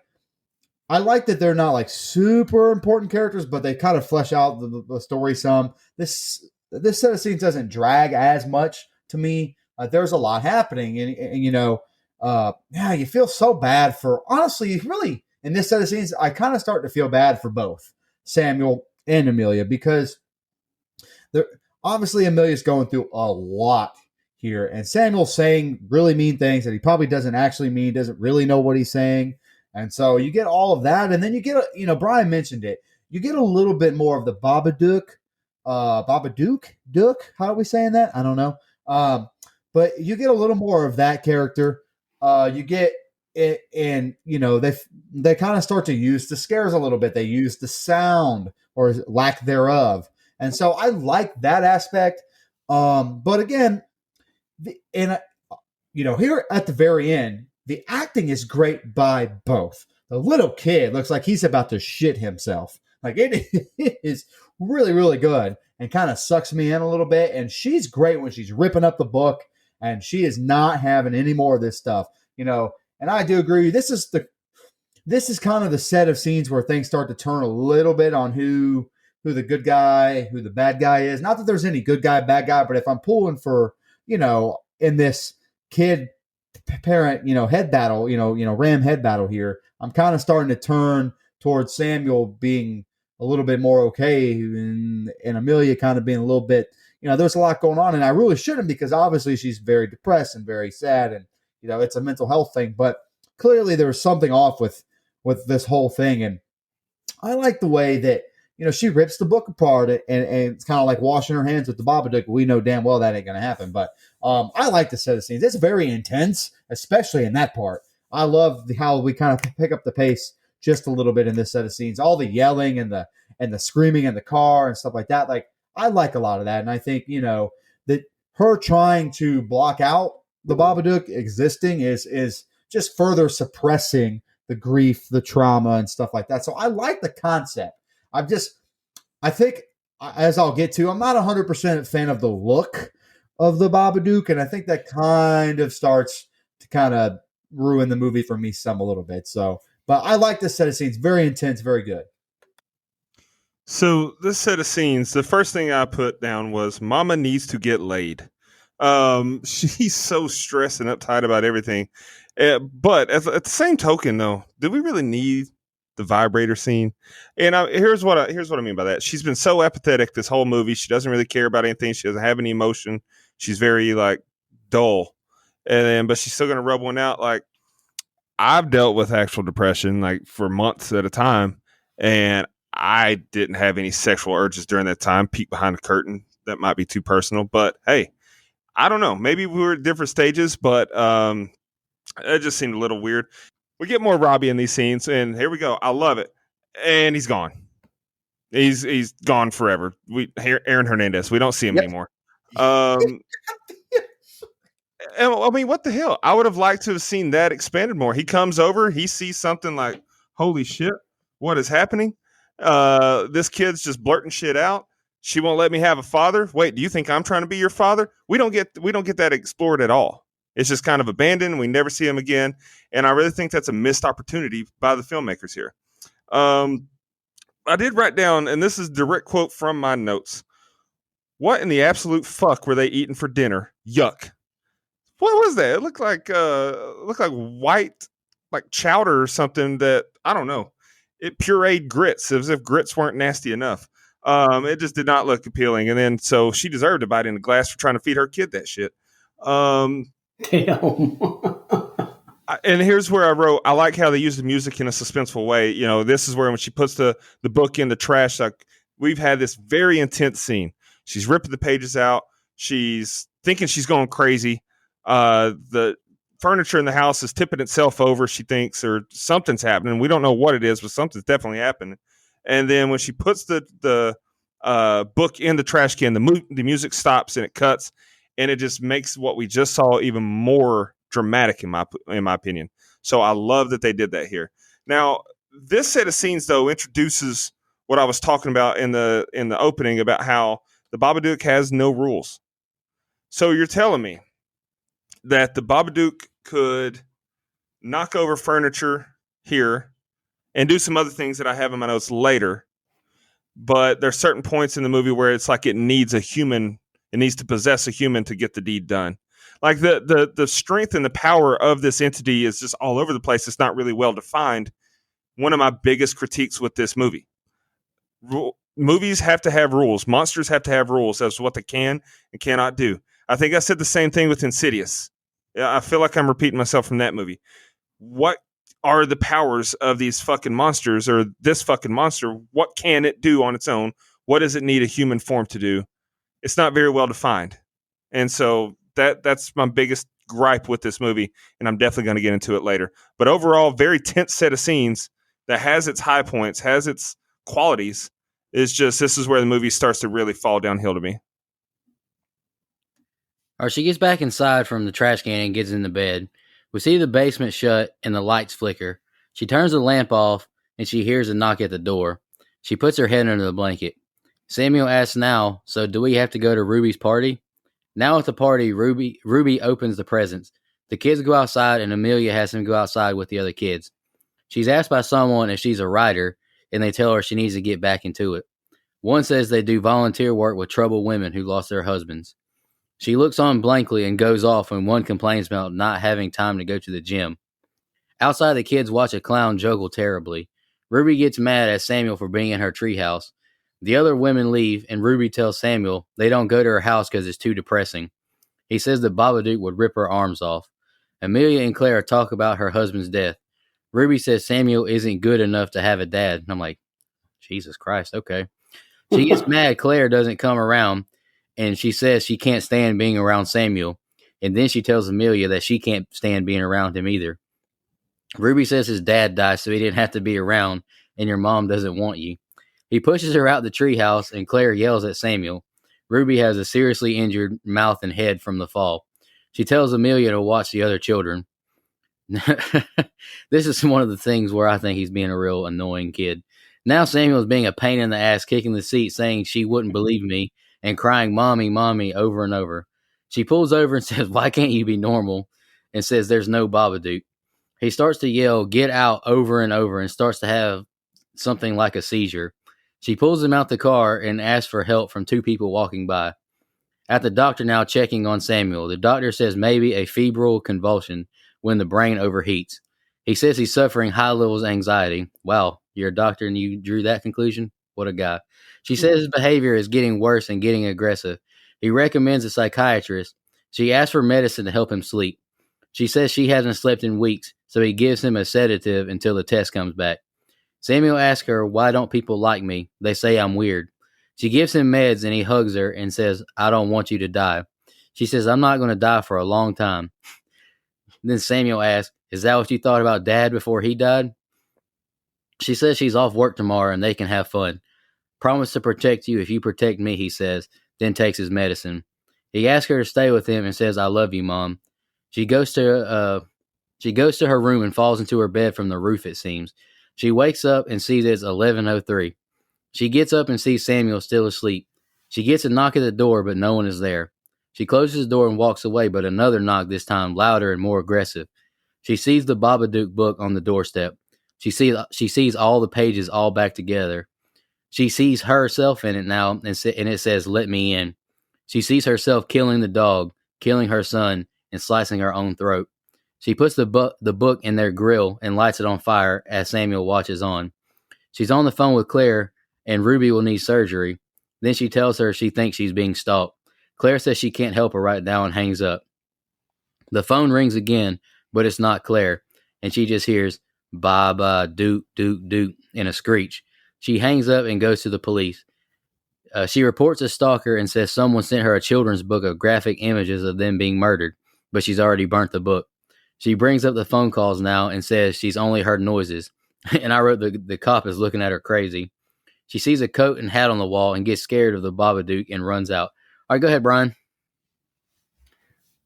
I like that they're not like super important characters, but they kind of flesh out the story some. This set of scenes doesn't drag as much to me. There's a lot happening, and you feel so bad for, honestly, really, in this set of scenes, I kind of start to feel bad for both Samuel and Amelia, because obviously Amelia's going through a lot here, and Samuel's saying really mean things that he probably doesn't actually mean, doesn't really know what he's saying. And so you get all of that, and then you get, Brian mentioned it, you get a little bit more of the Babadook, how are we saying that? I don't know. But you get a little more of that character. You get it, and, they kind of start to use the scares a little bit. They use the sound or lack thereof. And so I like that aspect. But again, here at the very end, the acting is great by both. The little kid looks like he's about to shit himself. Like, it is really, really good, and kind of sucks me in a little bit. And she's great when she's ripping up the book, and she is not having any more of this stuff, And I do agree. This is kind of the set of scenes where things start to turn a little bit on who the good guy, who the bad guy is. Not that there's any good guy, bad guy, but if I'm pulling for, in this kid parent, head battle, Ram head battle here, I'm kind of starting to turn towards Samuel being a little bit more okay, and Amelia kind of being a little bit, there's a lot going on, and I really shouldn't, because obviously she's very depressed and very sad, and, it's a mental health thing, but clearly there was something off with this whole thing. And I like the way that, she rips the book apart, and it's kind of like washing her hands with the Babadook. We know damn well that ain't going to happen. But I like the set of scenes. It's very intense, especially in that part. I love how we kind of pick up the pace just a little bit in this set of scenes. All the yelling and the screaming in the car and stuff like that. Like, I like a lot of that. And I think, that her trying to block out the Babadook existing is just further suppressing the grief, the trauma, and stuff like that. So I like the concept. I think, as I'll get to, I'm not 100% a fan of the look of the Babadook, and I think that kind of starts to kind of ruin the movie for me a little bit. So, but I like this set of scenes. Very intense, very good. So this set of scenes, the first thing I put down was Mama needs to get laid. She's so stressed and uptight about everything. But at the same token, though, do we really need the vibrator scene? And here's what I mean by that. She's been so apathetic this whole movie. She doesn't really care about anything. She doesn't have any emotion. She's very dull. But she's still gonna rub one out. Like, I've dealt with actual depression for months at a time, and I didn't have any sexual urges during that time. Peek behind the curtain. That might be too personal, but hey, I don't know. Maybe we were at different stages, but it just seemed a little weird. We get more Robbie in these scenes, and here we go. I love it. And he's gone. He's gone forever. Aaron Hernandez. We don't see him anymore. And, I mean, what the hell? I would have liked to have seen that expanded more. He comes over. He sees something like, holy shit, what is happening? This kid's just blurting shit out. She won't let me have a father. Wait, do you think I'm trying to be your father? We don't get that explored at all. It's just kind of abandoned. We never see him again. And I really think that's a missed opportunity by the filmmakers here. I did write down, and this is a direct quote from my notes. What in the absolute fuck were they eating for dinner? Yuck. What was that? It looked like white, chowder or something that, I don't know. It pureed grits as if grits weren't nasty enough. It just did not look appealing. And then, so she deserved to bite in the glass for trying to feed her kid that shit. Damn. And here's where I wrote, I like how they use the music in a suspenseful way. This is where when she puts the book in the trash, we've had this very intense scene. She's ripping the pages out. She's thinking she's going crazy. The furniture in the house is tipping itself over, she thinks, or something's happening. We don't know what it is, but something's definitely happening. And then when she puts the book in the trash can, the music stops and it cuts, and it just makes what we just saw even more dramatic in my opinion. So I love that they did that here. Now, this set of scenes though introduces what I was talking about in the opening about how the Babadook has no rules. So you're telling me that the Babadook could knock over furniture here and do some other things that I have in my notes later, but there's certain points in the movie where it's like it needs to possess a human to get the deed done. Like the strength and the power of this entity is just all over the place. It's not really well defined. One of my biggest critiques with this movie. Movies have to have rules. Monsters have to have rules as to what they can and cannot do. I think I said the same thing with Insidious. I feel like I'm repeating myself from that movie. What are the powers of these fucking monsters, or this fucking monster? What can it do on its own? What does it need a human form to do? It's not very well defined. And so that's my biggest gripe with this movie, and I'm definitely going to get into it later. But overall, very tense set of scenes that has its high points, has its qualities. It's just, this is where the movie starts to really fall downhill to me. All right, she gets back inside from the trash can and gets into bed. We see the basement shut and the lights flicker. She turns the lamp off and she hears a knock at the door. She puts her head under the blanket. Samuel asks now, so do we have to go to Ruby's party? Now at the party, Ruby opens the presents. The kids go outside and Amelia has him go outside with the other kids. She's asked by someone if she's a writer, and they tell her she needs to get back into it. One says they do volunteer work with troubled women who lost their husbands. She looks on blankly and goes off when one complains about not having time to go to the gym. Outside, the kids watch a clown juggle terribly. Ruby gets mad at Samuel for being in her treehouse. The other women leave, and Ruby tells Samuel they don't go to her house because it's too depressing. He says the Babadook would rip her arms off. Amelia and Claire talk about her husband's death. Ruby says Samuel isn't good enough to have a dad. And I'm like, Jesus Christ, okay. She gets mad Claire doesn't come around, and she says she can't stand being around Samuel. And then she tells Amelia that she can't stand being around him either. Ruby says his dad died so he didn't have to be around, and your mom doesn't want you. He pushes her out the treehouse, and Claire yells at Samuel. Ruby has a seriously injured mouth and head from the fall. She tells Amelia to watch the other children. This is one of the things where I think he's being a real annoying kid. Now Samuel's being a pain in the ass, kicking the seat, saying she wouldn't believe me, and crying, "Mommy, Mommy," over and over. She pulls over and says, "Why can't you be normal?" and says there's no Babadook. He starts to yell, "Get out," over and over, and starts to have something like a seizure. She pulls him out the car and asks for help from two people walking by. At the doctor now checking on Samuel, the doctor says maybe a febrile convulsion when the brain overheats. He says he's suffering high levels of anxiety. Wow, you're a doctor and you drew that conclusion? What a guy. She says his behavior is getting worse and getting aggressive. He recommends a psychiatrist. She asks for medicine to help him sleep. She says she hasn't slept in weeks, so he gives him a sedative until the test comes back. Samuel asks her, "Why don't people like me? They say I'm weird." She gives him meds and he hugs her and says, "I don't want you to die." She says, "I'm not going to die for a long time." Then Samuel asks, "Is that what you thought about Dad before he died?" She says she's off work tomorrow and they can have fun. "Promise to protect you if you protect me," he says, then takes his medicine. He asks her to stay with him and says, "I love you, Mom." She goes to her room and falls into her bed from the roof, it seems. She wakes up and sees it's 11:03. She gets up and sees Samuel still asleep. She gets a knock at the door, but no one is there. She closes the door and walks away, but another knock, this time louder and more aggressive. She sees the Babadook book on the doorstep. She sees all the pages all back together. She sees herself in it now, and it says, "Let me in." She sees herself killing the dog, killing her son, and slicing her own throat. She puts the book in their grill and lights it on fire as Samuel watches on. She's on the phone with Claire, and Ruby will need surgery. Then she tells her she thinks she's being stalked. Claire says she can't help her right now and hangs up. The phone rings again, but it's not Claire, and she just hears "Babadook, dook, dook" in a screech. She hangs up and goes to the police. She reports a stalker and says someone sent her a children's book of graphic images of them being murdered, but she's already burnt the book. She brings up the phone calls now and says she's only heard noises. And I wrote the cop is looking at her crazy. She sees a coat and hat on the wall and gets scared of the Babadook and runs out. All right, go ahead, Brian.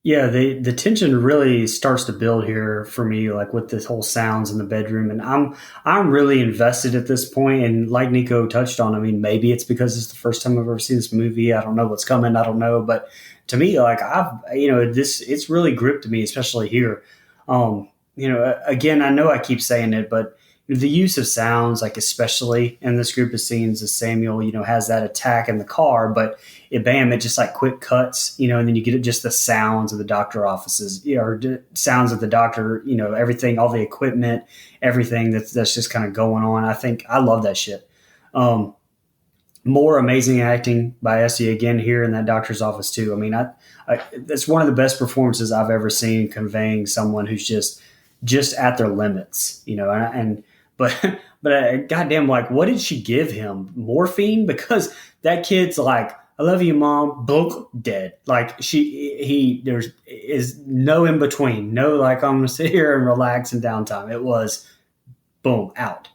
Yeah, the tension really starts to build here for me, like with this whole sounds in the bedroom, and I'm really invested at this point. And like Nico touched on, I mean, maybe it's because it's the first time I've ever seen this movie. I don't know what's coming. I don't know, but to me, like it's really gripped me, especially here. Again, I know I keep saying it, but the use of sounds, like especially in this group of scenes, as Samuel, has that attack in the car, but it just like quick cuts, and then you get just the sounds of the doctor offices, or sounds of the doctor, everything, all the equipment, everything that's just kind of going on. I think I love that shit. More amazing acting by Essie again here in that doctor's office too. I mean, that's one of the best performances I've ever seen, conveying someone who's just at their limits, but goddamn, like, what did she give him? Morphine? Because that kid's like, I love you, mom. Book, dead. Like there is no in between. No, like, I'm gonna sit here and relax and downtime. It was boom, out.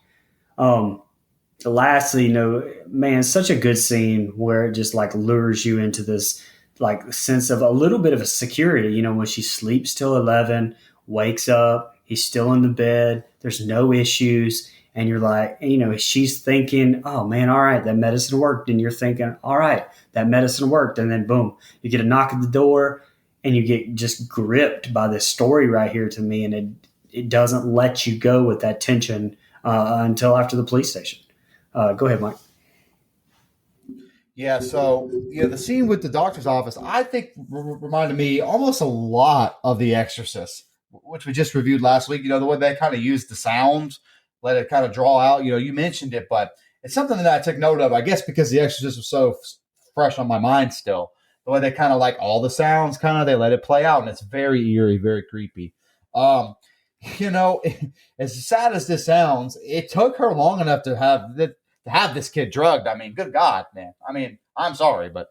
Lastly, man, such a good scene where it just like lures you into this like sense of a little bit of a security. When she sleeps till 11, wakes up, he's still in the bed. There's no issues. And you're like, she's thinking, oh man, all right, that medicine worked. And you're thinking, all right, that medicine worked. And then boom, you get a knock at the door and you get just gripped by this story right here to me. And it doesn't let you go with that tension until after the police station. Go ahead, Mike. Yeah, so the scene with the doctor's office, I think reminded me almost a lot of The Exorcist, which we just reviewed last week. The way they kind of used the sounds, let it kind of draw out. You mentioned it, but it's something that I took note of, I guess, because The Exorcist was so fresh on my mind still. The way they kind of like all the sounds, they let it play out, and it's very eerie, very creepy. As sad as this sounds, it took her long enough to have this kid drugged. I mean, good God, man. I mean, I'm sorry, but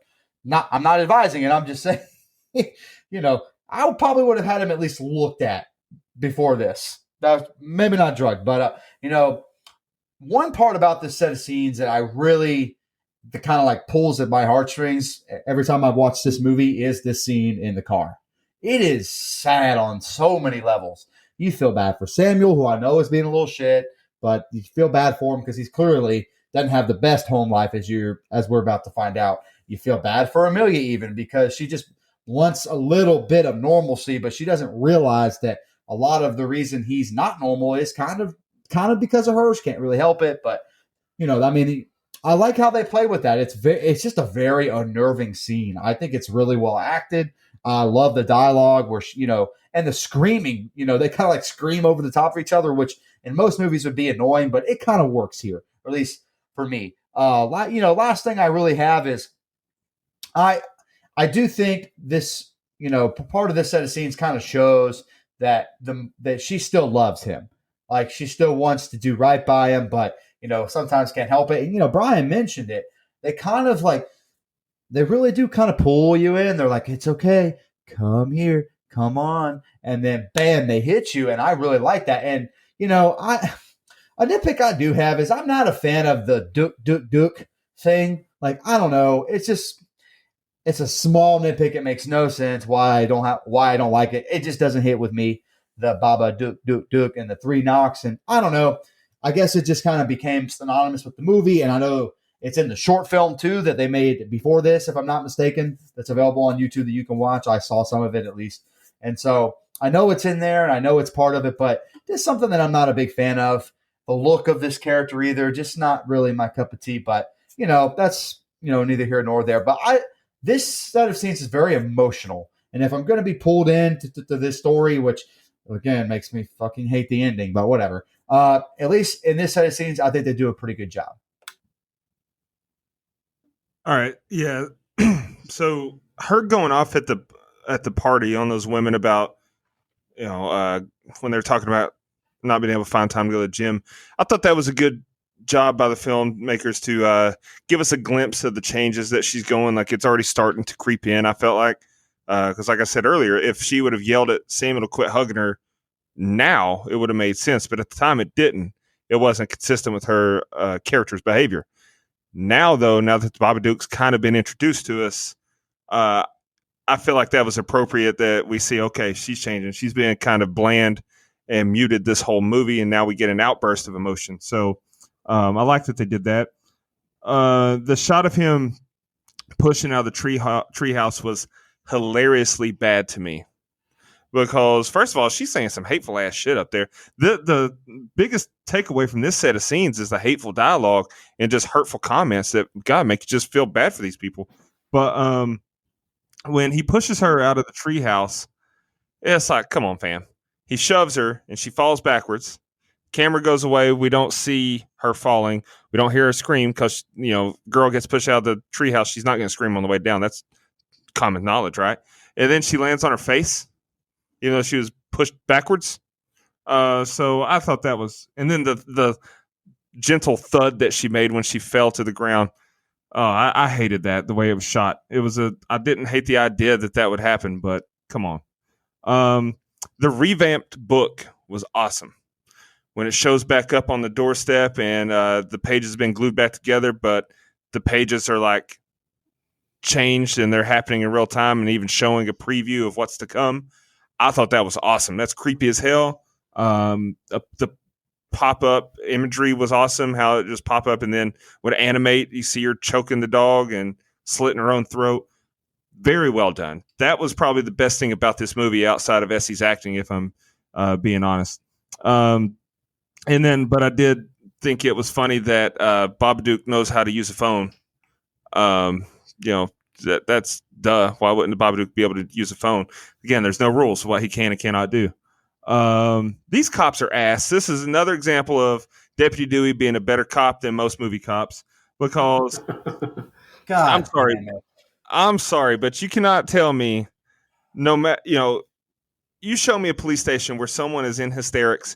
I'm not advising it. I'm just saying, I probably would have had him at least looked at before this. That was maybe not drugged, but one part about this set of scenes that I really that kind of like pulls at my heartstrings every time I watch this movie is this scene in the car. It is sad on so many levels. You feel bad for Samuel, who I know is being a little shit, but you feel bad for him because he's clearly doesn't have the best home life as we're about to find out. You feel bad for Amelia even because she just wants a little bit of normalcy, but she doesn't realize that a lot of the reason he's not normal is kind of because of her. She can't really help it, but I like how they play with that. It's just a very unnerving scene. I think it's really well acted. I love the dialogue where and the screaming. They kind of like scream over the top of each other, which in most movies would be annoying, but it kind of works here, or at least for me. Last thing I really have is I do think this, part of this set of scenes kind of shows that she still loves him. Like she still wants to do right by him, but sometimes can't help it. And Brian mentioned it. They really do kind of pull you in. They're like, it's okay, come here, come on, and then bam, they hit you. And I really like that. And a nitpick I do have is I'm not a fan of the dook thing. Like, I don't know. It's a small nitpick. It makes no sense why I don't like it. It just doesn't hit with me. The Babadook and the three knocks. And I don't know. I guess it just kind of became synonymous with the movie. And I know it's in the short film too that they made before this, if I'm not mistaken, that's available on YouTube that you can watch. I saw some of it at least. And so I know it's in there and I know it's part of it, but it's something that I'm not a big fan of. The look of this character either, just not really my cup of tea, but that's, neither here nor there. But this set of scenes is very emotional. And if I'm going to be pulled into to this story, which again makes me fucking hate the ending, but whatever. At least in this set of scenes, I think they do a pretty good job. All right. Yeah. So her going off at the party on those women about, when they're talking about not being able to find time to go to the gym. I thought that was a good job by the filmmakers to give us a glimpse of the changes that she's going. Like it's already starting to creep in. I felt like Because like I said earlier, if she would have yelled at Samuel to quit hugging her now, it would have made sense. But at the time, it didn't. It wasn't consistent with her character's behavior. Now, though, now that the Babadook's kind of been introduced to us, I feel like that was appropriate that we see, okay, she's changing. She's been kind of bland and muted this whole movie, and now we get an outburst of emotion. So I like that they did that. The shot of him pushing out of the treehouse was hilariously bad to me. Because first of all, she's saying some hateful ass shit up there. The biggest takeaway from this set of scenes is the hateful dialogue and just hurtful comments that God make you just feel bad for these people. But when he pushes her out of the treehouse, it's like, come on, fam. He shoves her and she falls backwards. Camera goes away. We don't see her falling. We don't hear her scream because, girl gets pushed out of the treehouse. She's not going to scream on the way down. That's common knowledge, right? And then she lands on her face, even though she was pushed backwards. So I thought that was, and then the gentle thud that she made when she fell to the ground. Oh, I hated that, the way it was shot. I didn't hate the idea that would happen, but come on. The revamped book was awesome. When it shows back up on the doorstep and the pages have been glued back together, but the pages are like changed and they're happening in real time and even showing a preview of what's to come. I thought that was awesome. That's creepy as hell. The pop-up imagery was awesome, how it just pop up and then would animate. You see her choking the dog and slitting her own throat. Very well done. That was probably the best thing about this movie outside of Essie's acting, if I'm being honest. But I did think it was funny that Babadook knows how to use a phone. That's duh. Why wouldn't the Babadook be able to use a phone? Again, there's no rules for what he can and cannot do. These cops are ass. This is another example of Deputy Dewey being a better cop than most movie cops because God, I'm sorry, but you cannot tell me no matter, you show me a police station where someone is in hysterics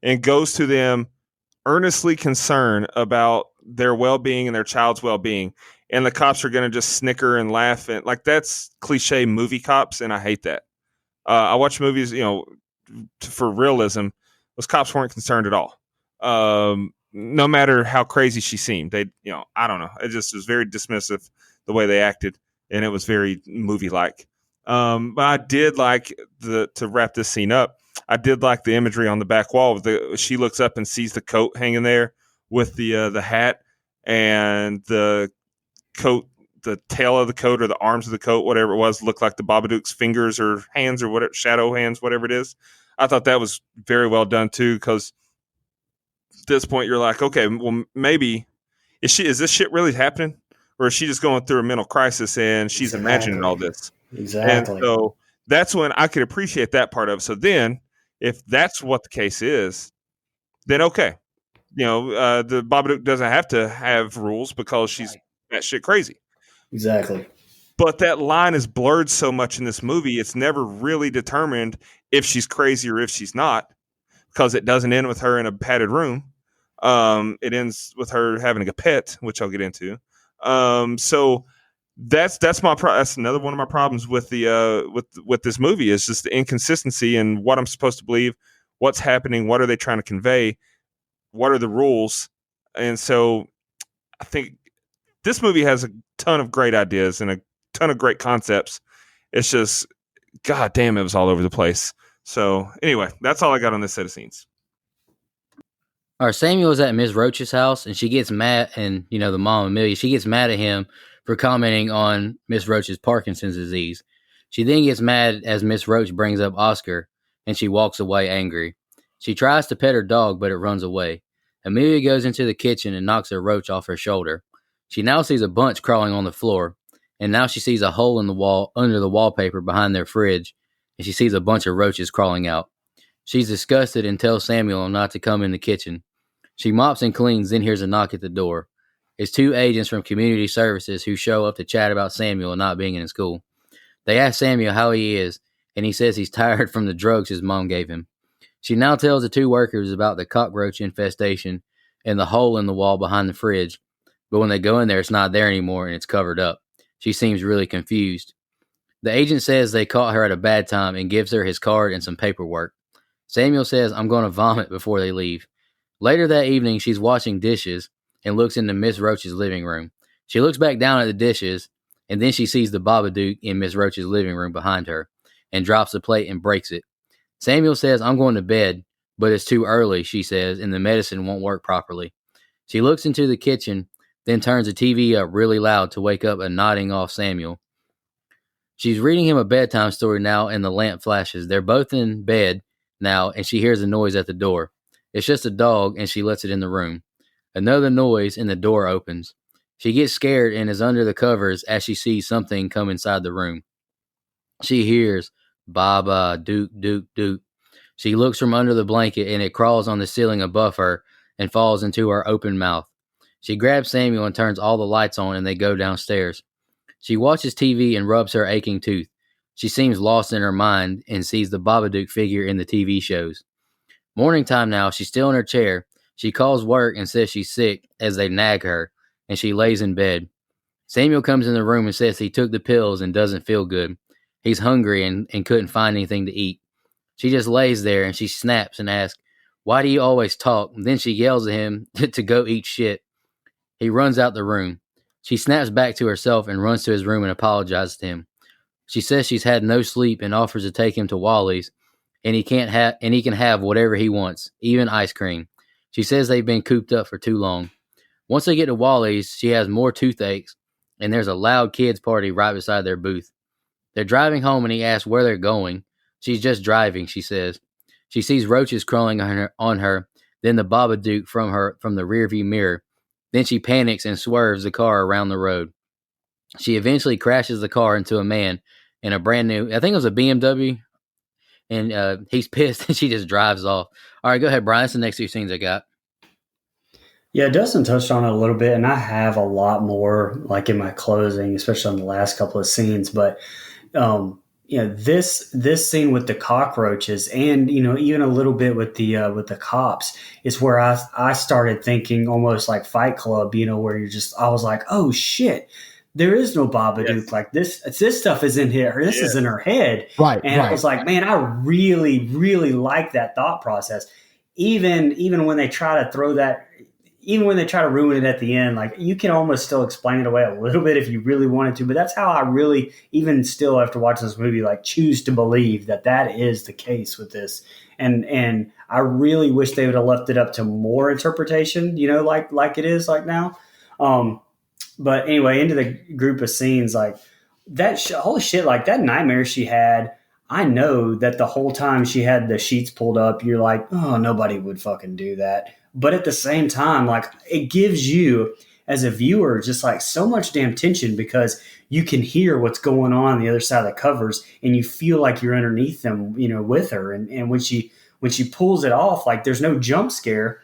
and goes to them earnestly concerned about their well-being and their child's well-being, and the cops are going to just snicker and laugh, and like that's cliche movie cops, and I hate that. I watch movies, for realism. Those cops weren't concerned at all. No matter how crazy she seemed, they, I don't know. It just was very dismissive the way they acted, and it was very movie-like. But I did like to wrap this scene up. I did like the imagery on the back wall. She looks up and sees the coat hanging there with the hat and the coat, the tail of the coat or the arms of the coat, whatever it was, looked like the Babadook's fingers or hands or whatever, shadow hands, whatever it is. I thought that was very well done too, because at this point you're like, okay, well maybe is this shit really happening, or is she just going through a mental crisis and she's imagining all this? Exactly. And so that's when I could appreciate that part of it. So then, if that's what the case is, then okay, the Babadook doesn't have to have rules because she's that shit crazy. Exactly. But that line is blurred so much in this movie, it's never really determined if she's crazy or if she's not, because it doesn't end with her in a padded room. It ends with her having a pet, which I'll get into. So that's that's another one of my problems with the with this movie is just the inconsistency in what I'm supposed to believe, what's happening, what are they trying to convey, what are the rules. And so I think this movie has a ton of great ideas and a ton of great concepts. It's just, God damn, it was all over the place. So anyway, that's all I got on this set of scenes. All right, Samuel is at Ms. Roach's house, and she gets mad, and the mom Amelia, she gets mad at him for commenting on Miss Roach's Parkinson's disease. She then gets mad as Miss Roach brings up Oscar, and she walks away angry. She tries to pet her dog, but it runs away. Amelia goes into the kitchen and knocks a roach off her shoulder. She now sees a bunch crawling on the floor, and now she sees a hole in the wall under the wallpaper behind their fridge, and she sees a bunch of roaches crawling out. She's disgusted and tells Samuel not to come in the kitchen. She mops and cleans, then hears a knock at the door. It's two agents from community services who show up to chat about Samuel not being in school. They ask Samuel how he is, and he says he's tired from the drugs his mom gave him. She now tells the two workers about the cockroach infestation and the hole in the wall behind the fridge, but when they go in there, it's not there anymore and it's covered up. She seems really confused. The agent says they caught her at a bad time and gives her his card and some paperwork. Samuel says, I'm going to vomit before they leave. Later that evening, she's washing dishes and looks into Miss Roach's living room. She looks back down at the dishes, and then she sees the Babadook in Miss Roach's living room behind her and drops the plate and breaks it. Samuel says, I'm going to bed, but it's too early, she says, and the medicine won't work properly. She looks into the kitchen, then turns the TV up really loud to wake up a nodding off Samuel. She's reading him a bedtime story now, and the lamp flashes. They're both in bed now, and she hears a noise at the door. It's just a dog, and she lets it in the room. Another noise, and the door opens. She gets scared and is under the covers as she sees something come inside the room. She hears, Babadook, Dook, Dook. She looks from under the blanket, and it crawls on the ceiling above her and falls into her open mouth. She grabs Samuel and turns all the lights on, and they go downstairs. She watches TV and rubs her aching tooth. She seems lost in her mind and sees the Babadook figure in the TV shows. Morning time now, she's still in her chair. She calls work and says she's sick as they nag her, and she lays in bed. Samuel comes in the room and says he took the pills and doesn't feel good. He's hungry and couldn't find anything to eat. She just lays there and she snaps and asks, why do you always talk? And then she yells at him to go eat shit. He runs out the room. She snaps back to herself and runs to his room and apologizes to him. She says she's had no sleep and offers to take him to Wally's, and he can have whatever he wants, even ice cream. She says they've been cooped up for too long. Once they get to Wally's, she has more toothaches, and there's a loud kids party right beside their booth. They're driving home, and he asks where they're going. She's just driving, she says. She sees roaches crawling on her, then the Babadook from the rearview mirror. Then she panics and swerves the car around the road. She eventually crashes the car into a man in a brand new, I think it was a BMW, and he's pissed and she just drives off. All right, go ahead, Brian. That's the next two scenes I got. Yeah, Dustin touched on it a little bit, and I have a lot more like in my closing, especially on the last couple of scenes. But this scene with the cockroaches, and even a little bit with the cops, is where I started thinking almost like Fight Club. Where I was like, oh shit, there is no Babadook. Yes. Like this stuff is in here. This is in her head, Right? And I was like, man, I really, really like that thought process. Even when they try to throw that. Even when they try to ruin it at the end, like you can almost still explain it away a little bit if you really wanted to. But that's how I really, even still after watching this movie, like choose to believe that is the case with this. And I really wish they would have left it up to more interpretation, like it is like now. But anyway, into the group of scenes, like that, holy shit, like that nightmare she had. I know that the whole time she had the sheets pulled up, you're like, oh, nobody would fucking do that. But at the same time, like it gives you as a viewer just like so much damn tension because you can hear what's going on the other side of the covers and you feel like you're underneath them, with her. And when she pulls it off, like there's no jump scare,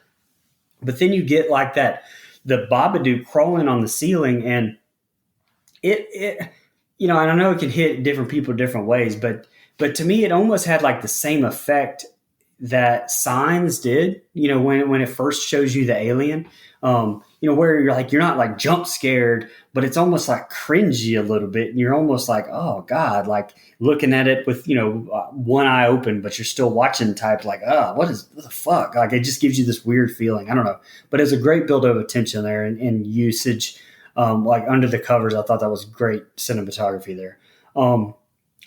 but then you get like that, the Babadook crawling on the ceiling, and it and I know it can hit different people different ways, but to me, it almost had like the same effect that Signs did, when it first shows you the alien, where you're not like jump scared, but it's almost like cringy a little bit. And you're almost like, oh God, like looking at it with, one eye open, but you're still watching type like, oh, what the fuck? Like it just gives you this weird feeling. I don't know, but it's a great build of attention there and usage. Like under the covers, I thought that was great cinematography there. I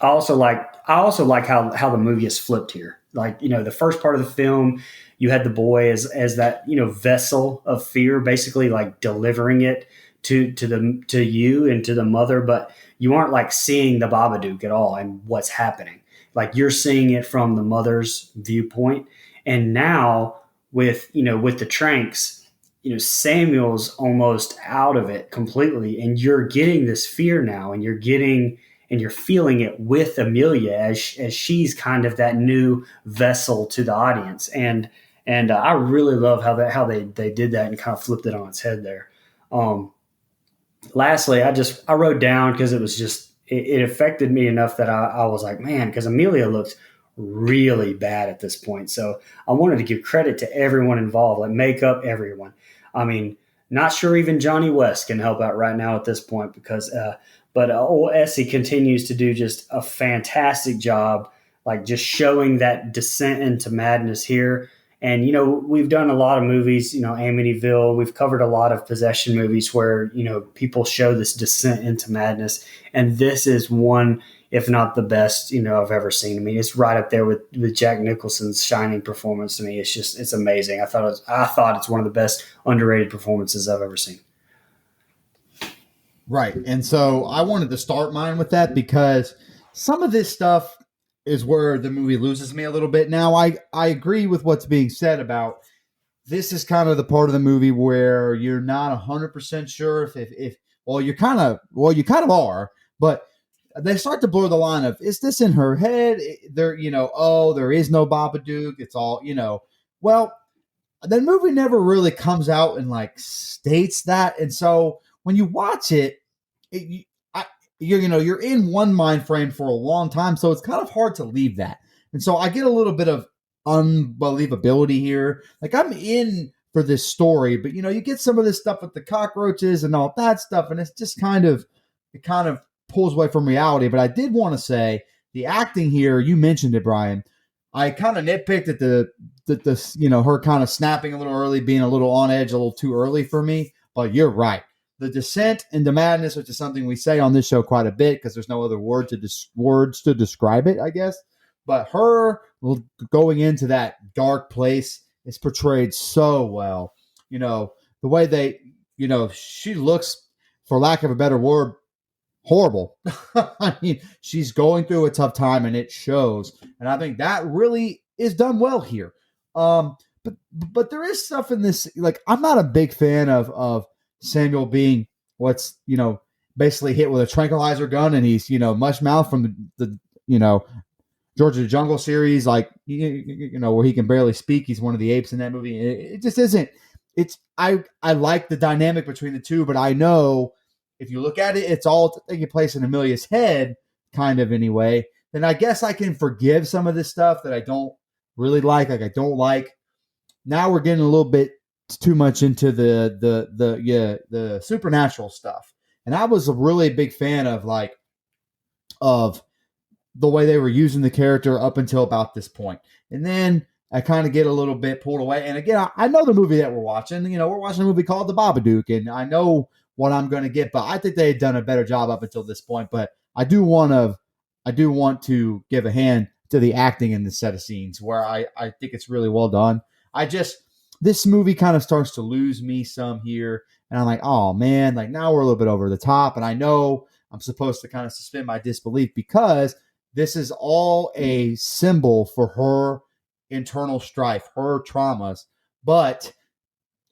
also like how the movie is flipped here. Like, the first part of the film, you had the boy as that, vessel of fear, basically like delivering it to you and to the mother, but you aren't like seeing the Babadook at all and what's happening. Like you're seeing it from the mother's viewpoint. And now with the Tranks, Samuel's almost out of it completely, and you're getting this fear now, and you're feeling it with Amelia as she's kind of that new vessel to the audience. And I really love how they did that and kind of flipped it on its head there. Lastly, I wrote down, because it was just, it affected me enough that I was like, man, because Amelia looks really bad at this point. So I wanted to give credit to everyone involved, like makeup, everyone. I mean, Not sure even Johnny West can help out right now at this point because, but old Essie continues to do just a fantastic job, like just showing that descent into madness here. And we've done a lot of movies, Amityville. We've covered a lot of possession movies where people show this descent into madness, and this is one, if not the best, I've ever seen. I mean, it's right up there with Jack Nicholson's shining performance. To me, it's amazing. I thought it's one of the best underrated performances I've ever seen. Right. And so I wanted to start mine with that because some of this stuff is where the movie loses me a little bit. Now, I agree with what's being said about this is kind of the part of the movie where you're not 100% sure if you kind of are, but they start to blur the line of, is this in her head? There, there is no Babadook. It's all, well, the movie never really comes out and like states that. And so when you watch it, you're in one mind frame for a long time. So it's kind of hard to leave that. And so I get a little bit of unbelievability here. Like I'm in for this story, but you get some of this stuff with the cockroaches and all that stuff. And it's just kind of pulls away from reality. But I did want to say the acting here, you mentioned it, Brian. I kind of nitpicked at the her kind of snapping a little early, being a little on edge, a little too early for me. But you're right. The descent into madness, which is something we say on this show quite a bit because there's no other words to describe it, I guess. But her going into that dark place is portrayed so well. The way they, she looks, for lack of a better word, horrible. I mean, she's going through a tough time and it shows. And I think that really is done well here. But there is stuff in this, like, I'm not a big fan of Samuel being basically hit with a tranquilizer gun and he's, mush mouth from the George of the Jungle series, like, where he can barely speak. He's one of the apes in that movie. It just isn't, I like the dynamic between the two, but I know if you look at it, it's all taking place in Amelia's head, kind of anyway. Then I guess I can forgive some of this stuff that I don't really like I don't like. Now we're getting a little bit too much into the supernatural stuff, and I was a really big fan of the way they were using the character up until about this point, and then I kind of get a little bit pulled away. And again, I know the movie that we're watching. We're watching a movie called The Babadook, and I know what I'm going to get, but I think they had done a better job up until this point. But I do want to give a hand to the acting in this set of scenes where I think it's really well done. This movie kind of starts to lose me some here, and I'm like, oh man, like now we're a little bit over the top, and I know I'm supposed to kind of suspend my disbelief because this is all a symbol for her internal strife, her traumas, but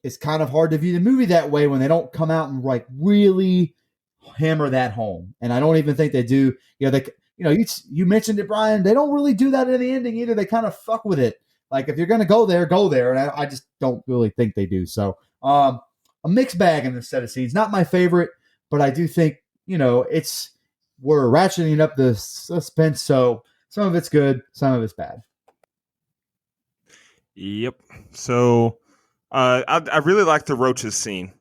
it's kind of hard to view the movie that way when they don't come out and like really hammer that home. And I don't even think they do. You mentioned it, Brian. They don't really do that in the ending either. They kind of fuck with it. Like if you're going to go there, go there. And I just don't really think they do. So a mixed bag in this set of scenes. Not my favorite, but I do think, we're ratcheting up the suspense. So some of it's good, some of it's bad. Yep. So I really like the roaches scene.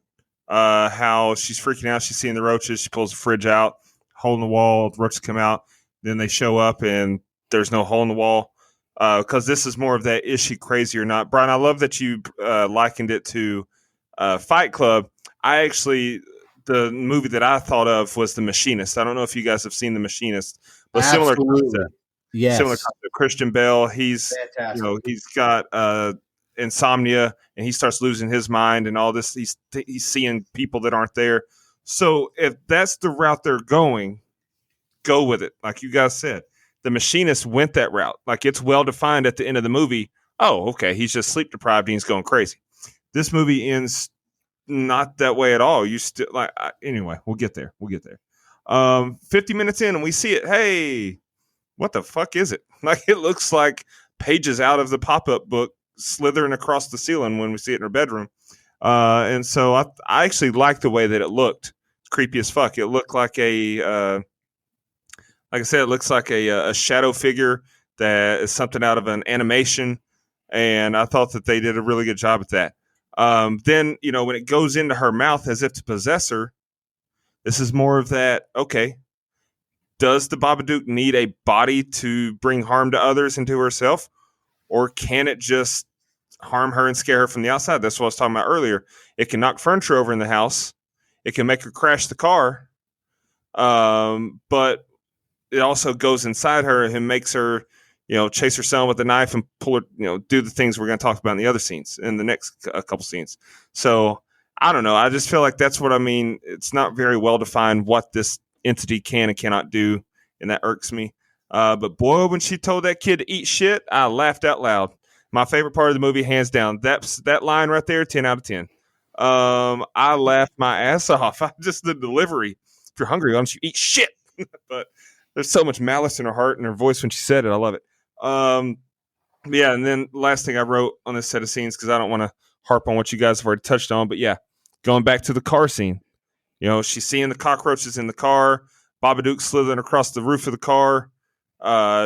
How she's freaking out. She's seeing the roaches. She pulls the fridge out, hole in the wall. The roaches come out. Then they show up and there's no hole in the wall. Because this is more of that, is she crazy or not? Brian, I love that you likened it to Fight Club. The movie that I thought of was The Machinist. I don't know if you guys have seen The Machinist, but Absolutely. Similar concept. Yes. Similar concept. Christian Bale, he's fantastic. He's got insomnia and he starts losing his mind and all this. He's seeing people that aren't there. So if that's the route they're going, go with it. Like you guys said, The Machinist went that route. Like it's well defined at the end of the movie. Oh, okay. He's just sleep deprived and he's going crazy. This movie ends not that way at all. You still anyway, we'll get there. 50 minutes in and we see it. Hey, what the fuck is it? Like it looks like pages out of the pop-up book slithering across the ceiling when we see it in her bedroom. And so I actually like the way that it looked. It's creepy as fuck. It looked like like I said, it looks like a shadow figure that is something out of an animation. And I thought that they did a really good job at that. Then, when it goes into her mouth as if to possess her, this is more of that, okay, does the Babadook need a body to bring harm to others and to herself? Or can it just harm her and scare her from the outside? That's what I was talking about earlier. It can knock furniture over in the house. It can make her crash the car. But it also goes inside her and makes her, chase her son with a knife and pull her, do the things we're going to talk about in the other scenes, in the next couple scenes. So I don't know. I just feel like that's what I mean. It's not very well defined what this entity can and cannot do, and that irks me. But boy, when she told that kid to eat shit, I laughed out loud. My favorite part of the movie, hands down. That line right there, 10 out of 10. I laughed my ass off. Just the delivery. If you're hungry, why don't you eat shit? But there's so much malice in her heart and her voice when she said it. I love it. Yeah, and then last thing I wrote on this set of scenes, because I don't want to harp on what you guys have already touched on, but yeah, going back to the car scene. She's seeing the cockroaches in the car. Babadook slithering across the roof of the car.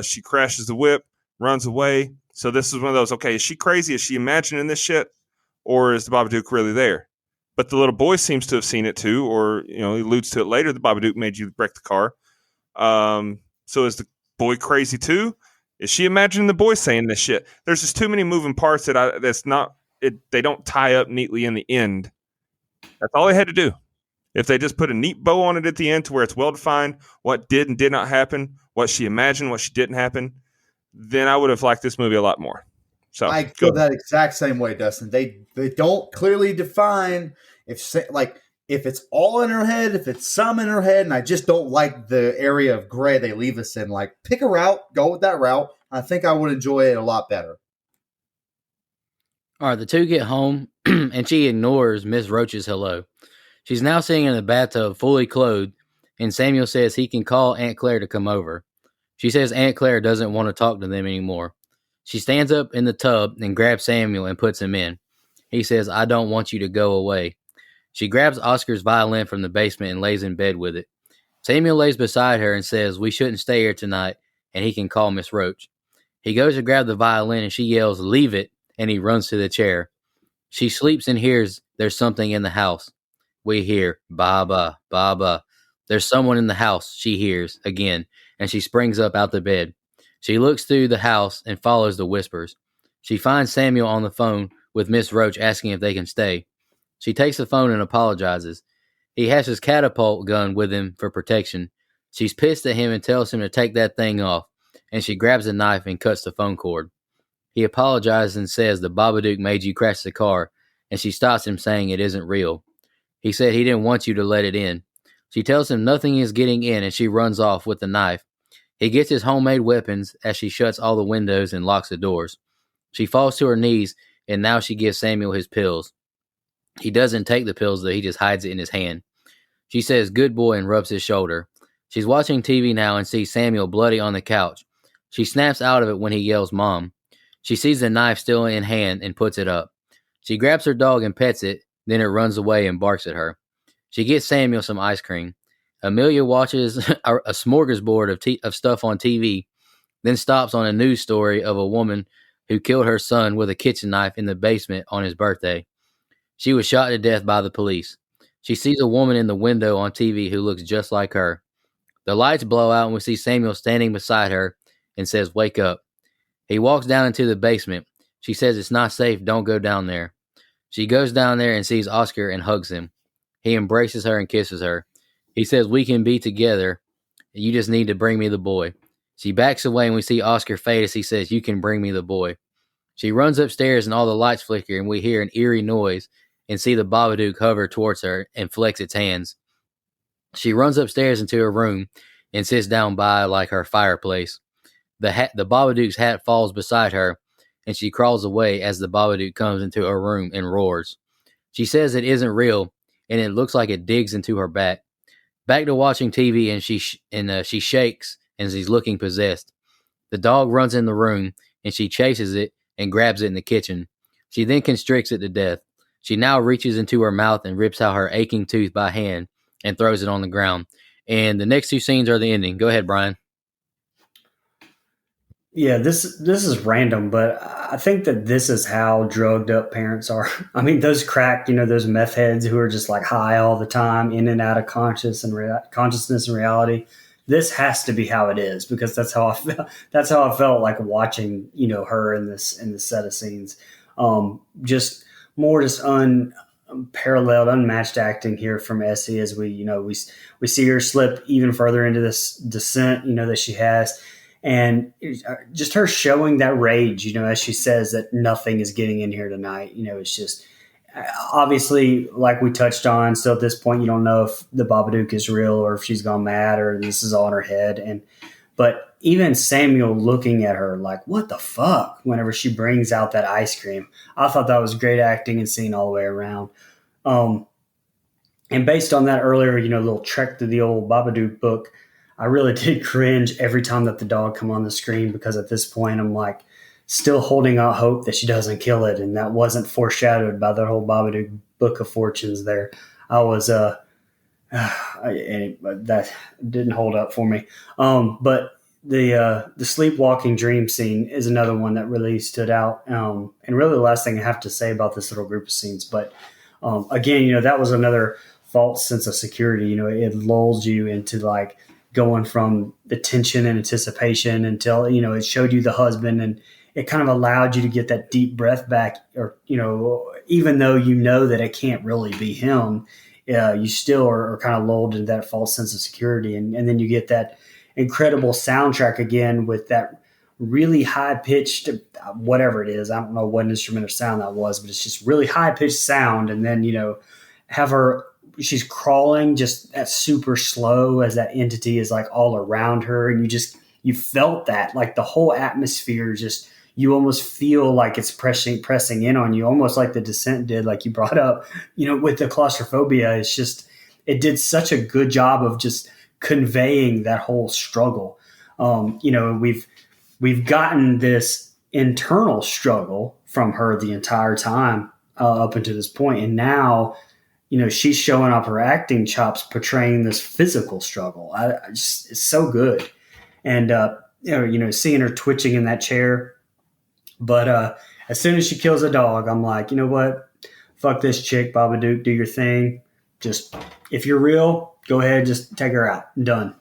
She crashes the whip, runs away. So this is one of those, okay, is she crazy? Is she imagining this shit? Or is the Babadook really there? But the little boy seems to have seen it too, or, he alludes to it later. The Babadook made you wreck the car. So is the boy crazy too? Is she imagining the boy saying this shit? There's just too many moving parts they don't tie up neatly in the end. That's all they had to do. If they just put a neat bow on it at the end to where it's well defined what did and did not happen, what she imagined, what she didn't happen, then I would have liked this movie a lot more. So I feel that exact same way, Dustin. They don't clearly define if it's all in her head, if it's some in her head, and I just don't like the area of gray they leave us in. Like, pick a route, go with that route. I think I would enjoy it a lot better. All right, the two get home, and she ignores Miss Roach's hello. She's now sitting in the bathtub, fully clothed, and Samuel says he can call Aunt Claire to come over. She says Aunt Claire doesn't want to talk to them anymore. She stands up in the tub and grabs Samuel and puts him in. He says, I don't want you to go away. She grabs Oscar's violin from the basement and lays in bed with it. Samuel lays beside her and says, we shouldn't stay here tonight, and he can call Miss Roach. He goes to grab the violin, and she yells, leave it, and he runs to the chair. She sleeps and hears there's something in the house. We hear, Baba, Baba. There's someone in the house, she hears, again, and she springs up out the bed. She looks through the house and follows the whispers. She finds Samuel on the phone with Miss Roach asking if they can stay. She takes the phone and apologizes. He has his catapult gun with him for protection. She's pissed at him and tells him to take that thing off, and she grabs a knife and cuts the phone cord. He apologizes and says the Babadook made you crash the car, and she stops him saying it isn't real. He said he didn't want you to let it in. She tells him nothing is getting in, and she runs off with the knife. He gets his homemade weapons as she shuts all the windows and locks the doors. She falls to her knees, and now she gives Samuel his pills. He doesn't take the pills, though. He just hides it in his hand. She says, good boy, and rubs his shoulder. She's watching TV now and sees Samuel bloody on the couch. She snaps out of it when he yells, Mom. She sees the knife still in hand and puts it up. She grabs her dog and pets it, then it runs away and barks at her. She gets Samuel some ice cream. Amelia watches a smorgasbord of stuff on TV, then stops on a news story of a woman who killed her son with a kitchen knife in the basement on his birthday. She was shot to death by the police. She sees a woman in the window on TV who looks just like her. The lights blow out and we see Samuel standing beside her and says, wake up. He walks down into the basement. She says it's not safe, don't go down there. She goes down there and sees Oscar and hugs him. He embraces her and kisses her. He says, we can be together. You just need to bring me the boy. She backs away and we see Oscar fade as he says, you can bring me the boy. She runs upstairs and all the lights flicker and we hear an eerie noise and see the Babadook hover towards her and flex its hands. She runs upstairs into her room and sits down by like her fireplace. The Babadook's hat falls beside her and she crawls away as the Babadook comes into her room and roars. She says it isn't real and it looks like it digs into her back. Back to watching TV and she shakes and she's looking possessed. The dog runs in the room and she chases it and grabs it in the kitchen. She then constricts it to death. She now reaches into her mouth and rips out her aching tooth by hand and throws it on the ground. And the next two scenes are the ending. Go ahead, Brian. Yeah, this is random, but I think that this is how drugged up parents are. I mean, those crack, those meth heads who are just like high all the time, in and out of consciousness and reality. This has to be how it is because that's how I felt. That's how I felt like watching, her in this set of scenes. Just more just unparalleled, unmatched acting here from Essie as we see her slip even further into this descent, that she has, and just her showing that rage, as she says that nothing is getting in here tonight. It's just obviously, like we touched on, still at this point, you don't know if the Babadook is real or if she's gone mad or this is all in her head. But even Samuel looking at her like, what the fuck, whenever she brings out that ice cream, I thought that was great acting and scene all the way around. Um, and based on that earlier, little trek to the old Babadook book, I really did cringe every time that the dog come on the screen because at this point I'm like still holding out hope that she doesn't kill it, and that wasn't foreshadowed by the whole Babadook book of fortunes. There, I was that didn't hold up for me. But the sleepwalking dream scene is another one that really stood out. And really, the last thing I have to say about this little group of scenes, but again, that was another false sense of security. It lulls you into like going from the tension and anticipation until it showed you the husband, and it kind of allowed you to get that deep breath back, or even though that it can't really be him, you still are kind of lulled into that false sense of security, and then you get that incredible soundtrack again with that really high pitched whatever it is. I don't know what instrument or sound that was, but it's just really high pitched sound. And then have her, she's crawling just at super slow as that entity is like all around her, and you felt that like the whole atmosphere just, you almost feel like it's pressing in on you, almost like the Descent did, like you brought up, with the claustrophobia. It's just, it did such a good job of just conveying that whole struggle. We've gotten this internal struggle from her the entire time up until this point, and now she's showing off her acting chops, portraying this physical struggle. It's so good, and seeing her twitching in that chair. But as soon as she kills a dog, I'm like, you know what? Fuck this chick, Babadook. Do your thing. Just if you're real, go ahead. Just take her out. Done.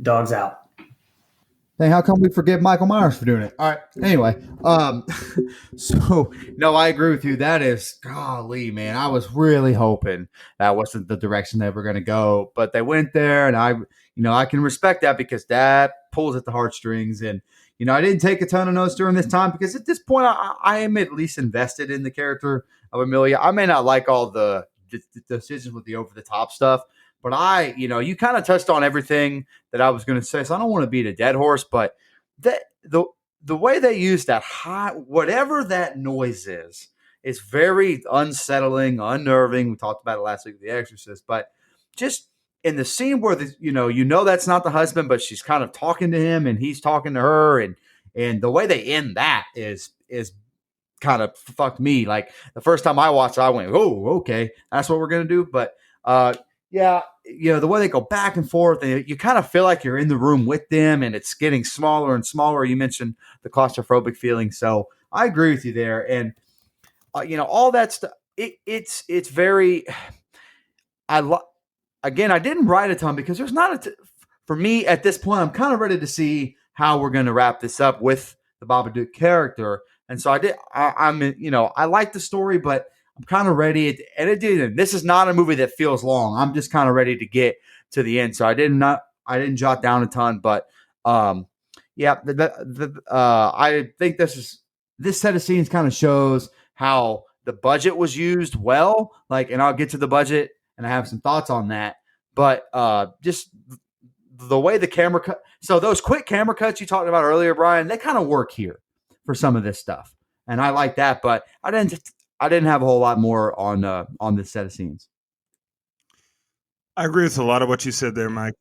Dog's out. Dang, how come we forget Michael Myers for doing it? All right. Anyway, so no, I agree with you. That is, golly, man, I was really hoping that wasn't the direction they were going to go, but they went there, and I can respect that because that pulls at the heartstrings. And I didn't take a ton of notes during this time because at this point, I am at least invested in the character of Amelia. I may not like all the decisions with the over the top stuff, but you kind of touched on everything that I was going to say, so I don't want to beat a dead horse, but the way they use that high, whatever that noise is very unsettling, unnerving. We talked about it last week with The Exorcist, but just in the scene where that's not the husband, but she's kind of talking to him and he's talking to her, and the way they end that is kind of fucked me. Like the first time I watched it, I went, "Oh, okay, that's what we're gonna do." But yeah, the way they go back and forth, and you kind of feel like you're in the room with them, and it's getting smaller and smaller. You mentioned the claustrophobic feeling, so I agree with you there. And all that stuff. It's very. Again, I didn't write a ton because there's not for me at this point. I'm kind of ready to see how we're going to wrap this up with the Babadook character, and so I like the story, but I'm kind of ready. This is not a movie that feels long. I'm just kind of ready to get to the end. So I didn't jot down a ton, but yeah, I think this set of scenes kind of shows how the budget was used well. And I'll get to the budget, and I have some thoughts on that. But just the way the camera cut. So those quick camera cuts you talked about earlier, Brian, they kind of work here for some of this stuff, and I like that. But I didn't have a whole lot more on this set of scenes. I agree with a lot of what you said there, Mike.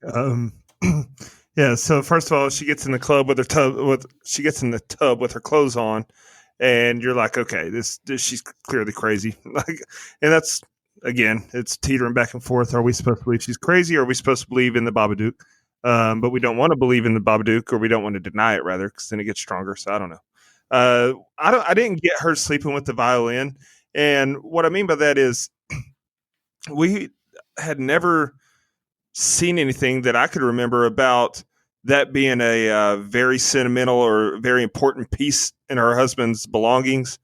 Yeah. So first of all, she gets in the club with her tub. She gets in the tub with her clothes on, and you're like, okay, this she's clearly crazy. And that's again, it's teetering back and forth. Are we supposed to believe she's crazy, or are we supposed to believe in the Babadook? But we don't want to believe in the Babadook, or we don't want to deny it, rather, because then it gets stronger. So I don't know. I didn't get her sleeping with the violin, and what I mean by that is we had never seen anything that I could remember about that being a very sentimental or very important piece in her husband's belongings.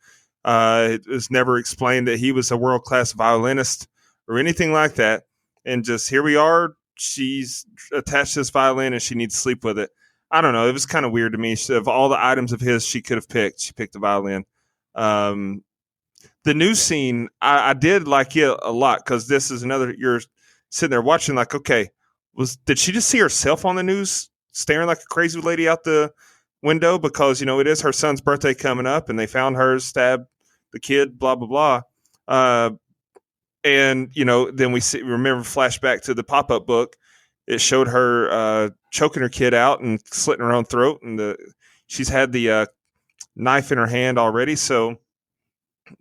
It was never explained that he was a world class violinist or anything like that. And just here we are. She's attached to this violin and she needs to sleep with it. I don't know. It was kind of weird to me. Of all the items of his she could have picked, she picked the violin. The news scene, I did like it a lot because this is another. You're sitting there watching, like, okay, did she just see herself on the news staring like a crazy lady out the window? Because it is her son's birthday coming up, and they found her stabbed the kid. Blah blah blah. And then remember flashback to the pop up book. It showed her choking her kid out and slitting her own throat, and she's had the knife in her hand already. So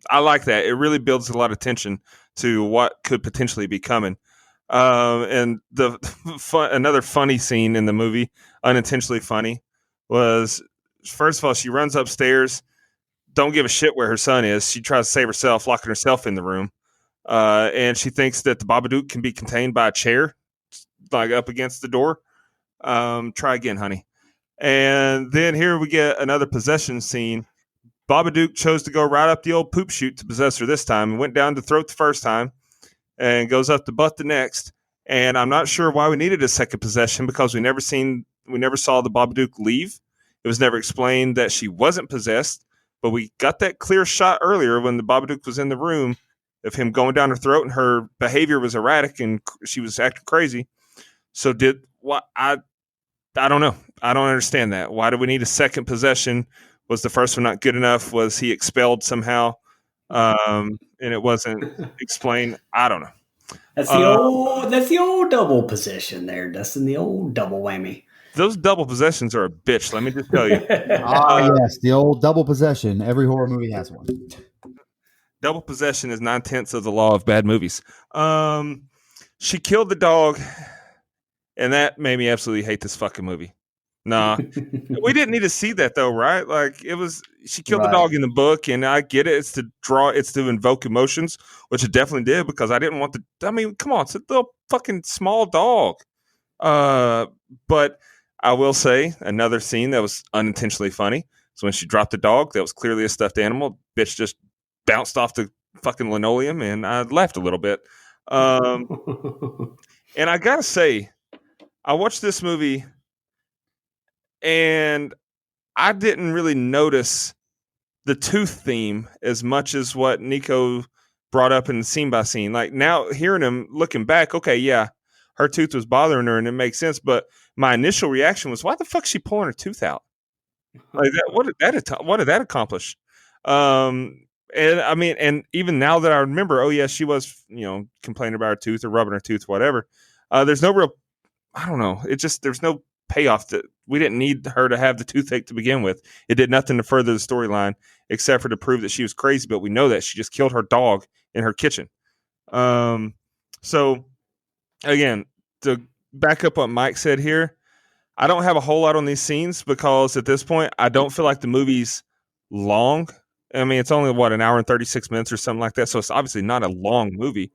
I like that. It really builds a lot of tension to what could potentially be coming. And another funny scene in the movie, unintentionally funny, was first of all, she runs upstairs, don't give a shit where her son is. She tries to save herself, locking herself in the room. And she thinks that the Babadook can be contained by a chair, like up against the door. Try again, honey. And then here we get another possession scene. Babadook chose to go right up the old poop chute to possess her this time, and went down to throat the first time and goes up the butt the next. And I'm not sure why we needed a second possession, because we never saw the Babadook leave. It was never explained that she wasn't possessed, but we got that clear shot earlier when the Babadook was in the room of him going down her throat, and her behavior was erratic and she was acting crazy. So I don't know. I don't understand that. Why do we need a second possession? Was the first one not good enough? Was he expelled somehow? And it wasn't explained. I don't know. That's the old double possession there, Dustin. The old double whammy. Those double possessions are a bitch. Let me just tell you. Yes, the old double possession. Every horror movie has one. Double possession is 9/10 of the law of bad movies. She killed the dog, and that made me absolutely hate this fucking movie. Nah, we didn't need to see that though, right? Like she killed the dog in the book, and I get it. It's to invoke emotions, which it definitely did, because I didn't want come on, it's a little fucking small dog. But I will say another scene that was unintentionally funny is when she dropped the dog. That was clearly a stuffed animal. Bitch just bounced off the fucking linoleum, and I laughed a little bit. And I gotta say, I watched this movie, and I didn't really notice the tooth theme as much as what Nico brought up in scene by scene. Like, now hearing him looking back, okay, yeah, her tooth was bothering her and it makes sense. But my initial reaction was, why the fuck is she pulling her tooth out? Like that, what did that accomplish? And I mean, and even now that I remember, oh yeah, she was, complaining about her tooth or rubbing her tooth, whatever. There's no real, I don't know. There's no payoff. That we didn't need her to have the toothache to begin with. It did nothing to further the storyline except for to prove that she was crazy. But we know that she just killed her dog in her kitchen. So again, to back up what Mike said here, I don't have a whole lot on these scenes because at this point, I don't feel like the movie's long. I mean, it's only an hour and 36 minutes or something like that. So it's obviously not a long movie.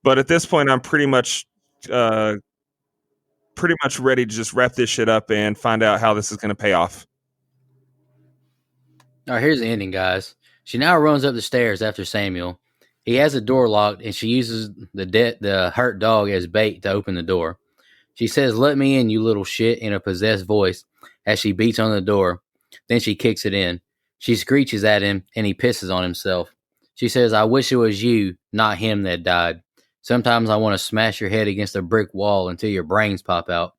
But at this point, I'm pretty much ready to just wrap this shit up and find out how this is going to pay off. All right, here's the ending, guys. She now runs up the stairs after Samuel. He has the door locked, and she uses the hurt dog as bait to open the door. She says, "Let me in, you little shit," in a possessed voice as she beats on the door. Then she kicks it in. She screeches at him, and he pisses on himself. She says, "I wish it was you, not him, that died. Sometimes I want to smash your head against a brick wall until your brains pop out."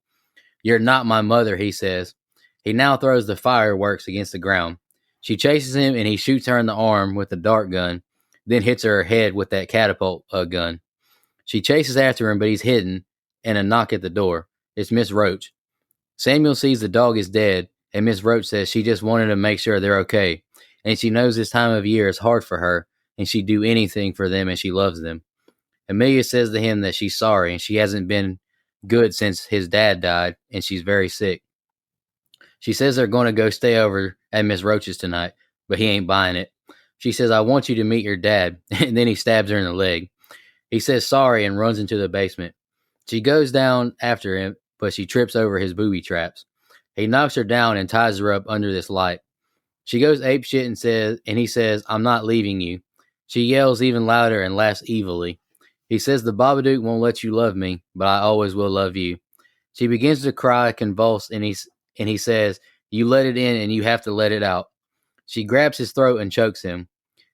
"You're not my mother," he says. He now throws the fireworks against the ground. She chases him, and he shoots her in the arm with the dart gun, then hits her head with that catapult gun. She chases after him, but he's hidden, and a knock at the door. It's Miss Roach. Samuel sees the dog is dead, and Miss Roach says she just wanted to make sure they're okay, and she knows this time of year is hard for her, and she'd do anything for them, and she loves them. Amelia says to him that she's sorry, and she hasn't been good since his dad died, and she's very sick. She says they're going to go stay over at Miss Roach's tonight, but he ain't buying it. She says, I want you to meet your dad, and then he stabs her in the leg. He says sorry and runs into the basement. She goes down after him, but she trips over his booby traps. He knocks her down and ties her up under this light. She goes apeshit and he says, I'm not leaving you. She yells even louder and laughs evilly. He says the Babadook won't let you love me, but I always will love you. She begins to cry, convulse, and he says, you let it in and you have to let it out. She grabs his throat and chokes him.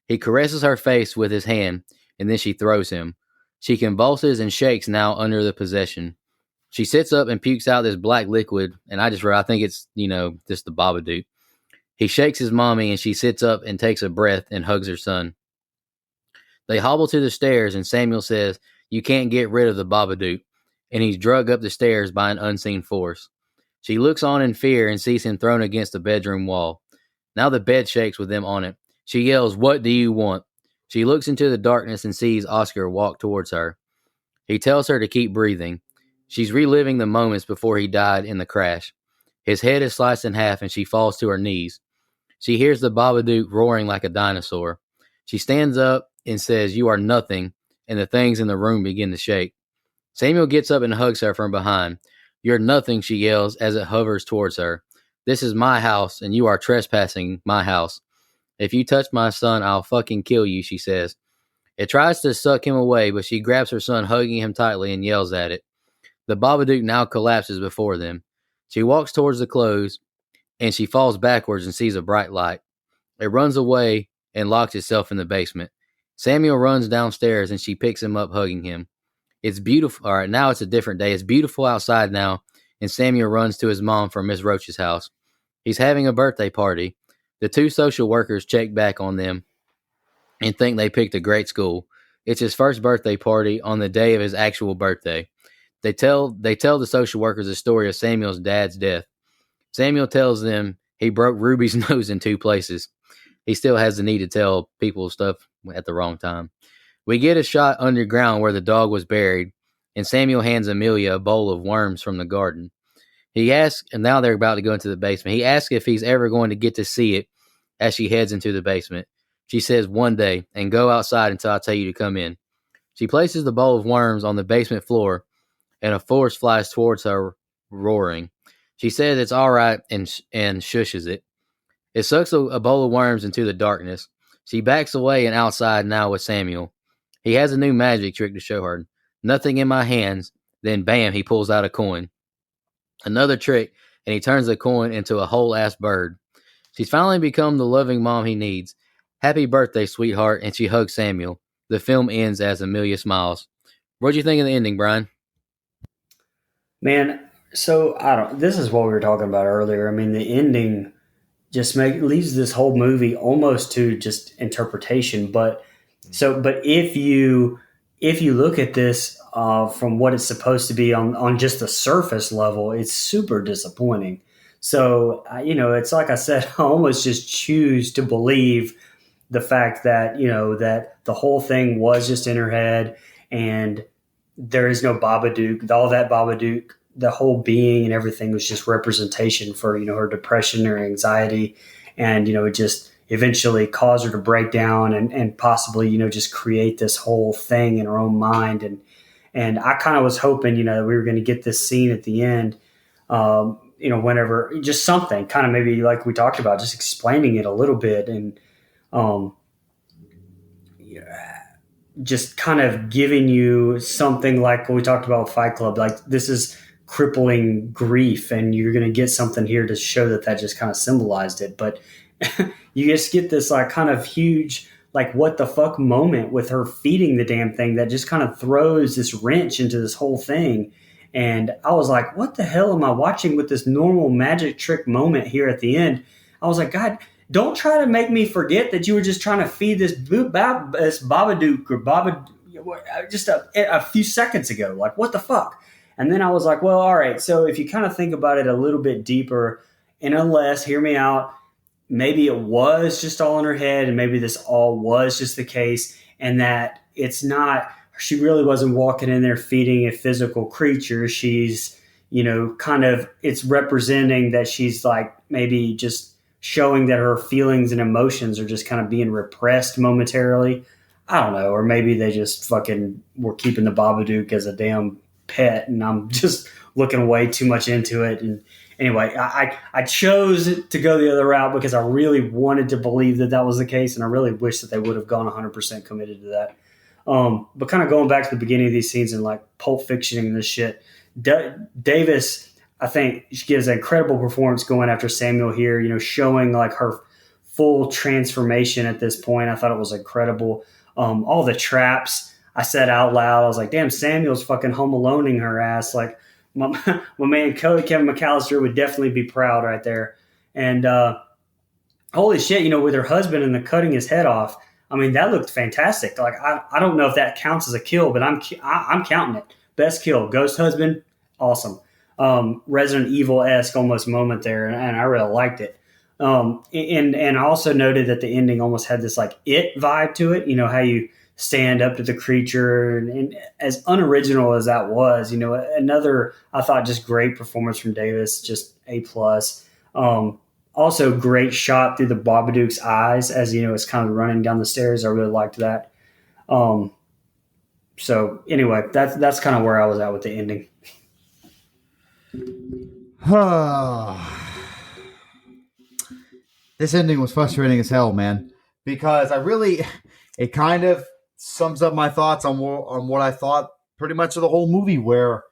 He caresses her face with his hand, and then she throws him. She convulses and shakes now under the possession. She sits up and pukes out this black liquid, and I think it's, just the Babadook. He shakes his mommy, and she sits up and takes a breath and hugs her son. They hobble to the stairs, and Samuel says, you can't get rid of the Babadook, and he's dragged up the stairs by an unseen force. She looks on in fear and sees him thrown against the bedroom wall. Now the bed shakes with them on it. She yells, what do you want? She looks into the darkness and sees Oscar walk towards her. He tells her to keep breathing. She's reliving the moments before he died in the crash. His head is sliced in half and she falls to her knees. She hears the Babadook roaring like a dinosaur. She stands up and says, you are nothing, and the things in the room begin to shake. Samuel gets up and hugs her from behind. You're nothing, she yells as it hovers towards her. This is my house, and you are trespassing my house. If you touch my son, I'll fucking kill you, she says. It tries to suck him away, but she grabs her son, hugging him tightly, and yells at it. The Babadook now collapses before them. She walks towards the clothes, and she falls backwards and sees a bright light. It runs away and locks itself in the basement. Samuel runs downstairs, and she picks him up, hugging him. It's beautiful. All right, now it's a different day. It's beautiful outside now, and Samuel runs to his mom from Miss Roach's house. He's having a birthday party. The two social workers check back on them and think they picked a great school. It's his first birthday party on the day of his actual birthday. They tell the social workers the story of Samuel's dad's death. Samuel tells them he broke Ruby's nose in 2 places. He still has the need to tell people stuff at the wrong time. We get a shot underground where the dog was buried, and Samuel hands Amelia a bowl of worms from the garden. He asks, and now they're about to go into the basement. He asks if he's ever going to get to see it as she heads into the basement. She says, one day, and go outside until I tell you to come in. She places the bowl of worms on the basement floor, and a force flies towards her, roaring. She says it's all right and shushes it. It sucks a bowl of worms into the darkness. She backs away and outside now with Samuel. He has a new magic trick to show her. Nothing in my hands. Then, bam, he pulls out a coin. Another trick, and he turns the coin into a whole-ass bird. She's finally become the loving mom he needs. Happy birthday, sweetheart, and she hugs Samuel. The film ends as Amelia smiles. What'd you think of the ending, Brian? Man, so this is what we were talking about earlier. I mean, the ending just leaves this whole movie almost to just interpretation. But if you look at this from what it's supposed to be on just the surface level, it's super disappointing. So it's like I said, I almost just choose to believe the fact that that the whole thing was just in her head, and there is no Babadook. All that Babadook, the whole being and everything was just representation for her depression or anxiety, and it just eventually caused her to break down and possibly just create this whole thing in her own mind. And I kind of was hoping that we were going to get this scene at the end, whenever, just something kind of maybe like we talked about, just explaining it a little bit, and just kind of giving you something like what we talked about with Fight Club. Like, this is crippling grief, and you're going to get something here to show that just kind of symbolized it. But you just get this like kind of huge, like, what the fuck moment with her feeding the damn thing that just kind of throws this wrench into this whole thing. And I was like, what the hell am I watching with this normal magic trick moment here at the end? I was like, God, don't try to make me forget that you were just trying to feed this Babadook or Baba just a few seconds ago. Like, what the fuck? And then I was like, well, all right. So if you kind of think about it a little bit deeper, and unless, hear me out, maybe it was just all in her head, and maybe this all was just the case, and that it's not she really wasn't walking in there feeding a physical creature. She's, kind of, it's representing that she's like maybe just showing that her feelings and emotions are just kind of being repressed momentarily. I don't know, or maybe they just fucking were keeping the Babadook as a damn pet, and I'm just looking way too much into it. And anyway, I chose to go the other route because I really wanted to believe that that was the case, and I really wish that they would have gone 100% committed to that. But kind of going back to the beginning of these scenes and like Pulp Fiction and this shit, Davis, I think she gives an incredible performance going after Samuel here, showing like her full transformation at this point. I thought it was incredible. All the traps, I said out loud, I was like, damn, Samuel's fucking home aloneing her ass. Like, my man Kevin McAllister would definitely be proud right there. And holy shit, with her husband and the cutting his head off, I mean, that looked fantastic. Like, I don't know if that counts as a kill, but I'm counting it. Best kill, ghost husband, awesome. Resident Evil-esque almost moment there, and I really liked it. And I also noted that the ending almost had this like It vibe to it. How you stand up to the creature, and as unoriginal as that was, another, I thought, just great performance from Davis, just A+. Also great shot through the Babadook's eyes as it's kind of running down the stairs. I really liked that. So anyway, that's kind of where I was at with the ending. This ending was frustrating as hell, man, because it kind of sums up my thoughts on what I thought pretty much of the whole movie, where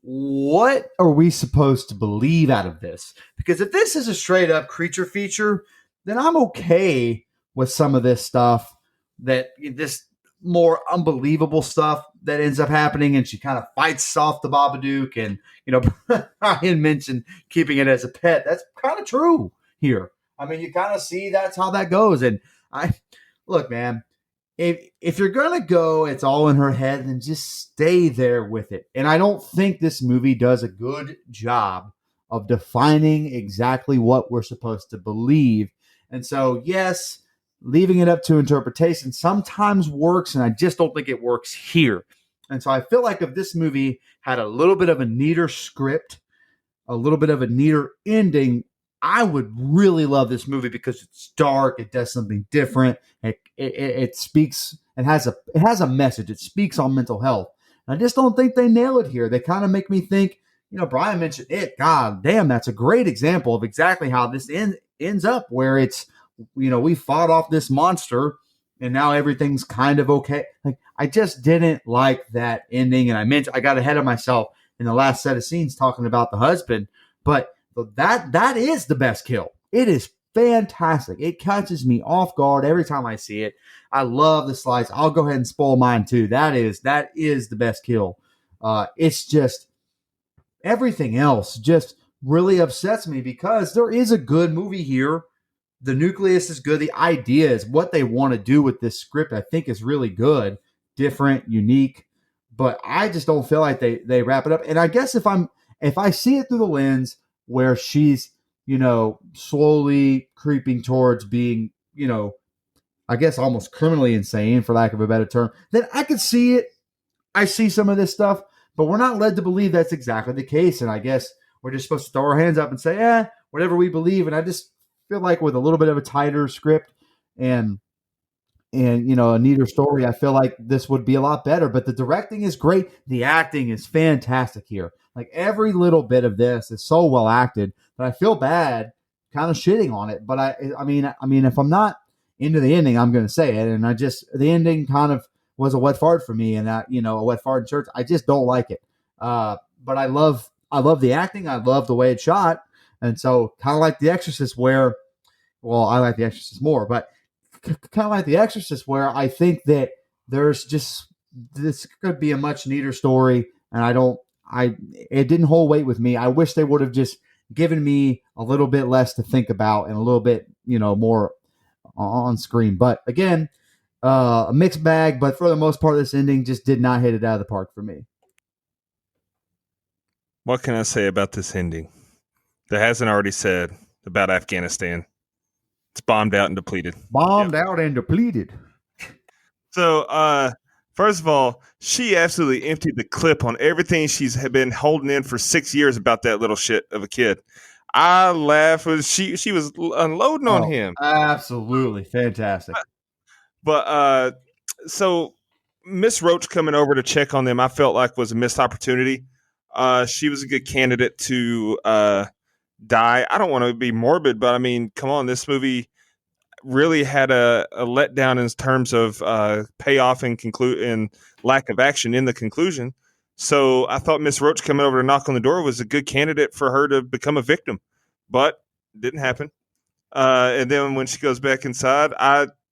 what are we supposed to believe out of this? Because if this is a straight up creature feature, then I'm okay with some of this stuff, this more unbelievable stuff that ends up happening, and she kind of fights off the Babadook, and Brian mentioned keeping it as a pet. That's kind of true here. I mean, you kind of see that's how that goes. And look, man, if you're gonna go, it's all in her head, then just stay there with it. And I don't think this movie does a good job of defining exactly what we're supposed to believe. And so, yes, leaving it up to interpretation sometimes works, and I just don't think it works here. And so I feel like if this movie had a little bit of a neater script, a little bit of a neater ending, I would really love this movie because it's dark. It does something different. It speaks. It has a message. It speaks on mental health. And I just don't think they nail it here. They kind of make me think. Brian mentioned it. God damn, that's a great example of exactly how this ends up. Where it's, we fought off this monster, and now everything's kind of okay. Like, I just didn't like that ending, and I got ahead of myself in the last set of scenes talking about the husband, but. That is the best kill. It is fantastic. It catches me off guard every time I see it. I love the slice. I'll go ahead and spoil mine too. That is the best kill. It's just everything else just really upsets me because there is a good movie here. The nucleus is good. The idea is what they want to do with this script. I think is really good, different, unique. But I just don't feel like they wrap it up. And I guess if I see it through the lens where she's, slowly creeping towards being, I guess almost criminally insane, for lack of a better term, then I could see it. I see some of this stuff, but we're not led to believe that's exactly the case. And I guess we're just supposed to throw our hands up and say, whatever we believe. And I just feel like with a little bit of a tighter script and a neater story, I feel like this would be a lot better. But the directing is great. The acting is fantastic here. Like, every little bit of this is so well acted that I feel bad kind of shitting on it. But I mean, if I'm not into the ending, I'm going to say it. And the ending kind of was a wet fart for me, and that, a wet fart in church. I just don't like it. But I love the acting. I love the way it's shot. And so kind of like The Exorcist where, well, I like The Exorcist more, but kind of like The Exorcist where I think that there's just, this could be a much neater story. And it didn't hold weight with me. I wish they would have just given me a little bit less to think about and a little bit, more on screen. But again, a mixed bag, but for the most part, this ending just did not hit it out of the park for me. What can I say about this ending that hasn't already said about Afghanistan? It's bombed out and depleted. Bombed out and depleted. So, First of all, she absolutely emptied the clip on everything she's been holding in for 6 years about that little shit of a kid. I laughed when she was unloading on him. Absolutely fantastic. But so Miss Roach coming over to check on them, I felt like was a missed opportunity. She was a good candidate to die. I don't want to be morbid, but I mean, come on, this movie really had a letdown in terms of payoff and and lack of action in the conclusion. So I thought Miss Roach coming over to knock on the door was a good candidate for her to become a victim, but didn't happen. And then when she goes back inside,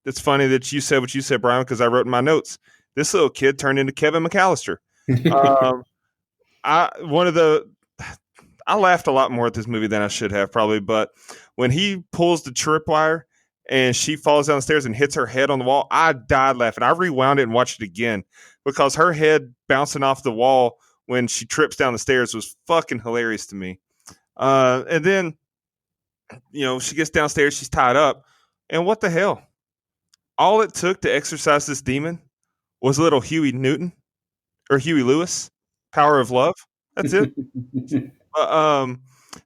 it's funny that you said what you said, Brian, because I wrote in my notes. This little kid turned into Kevin McAllister. Um, I laughed a lot more at this movie than I should have probably, but when he pulls the tripwire and she falls down the stairs and hits her head on the wall, I died laughing. I rewound it and watched it again because her head bouncing off the wall when she trips down the stairs was fucking hilarious to me. And then, she gets downstairs, she's tied up, and what the hell? All it took to exorcise this demon was little Huey Newton or Huey Lewis, power of love. That's it.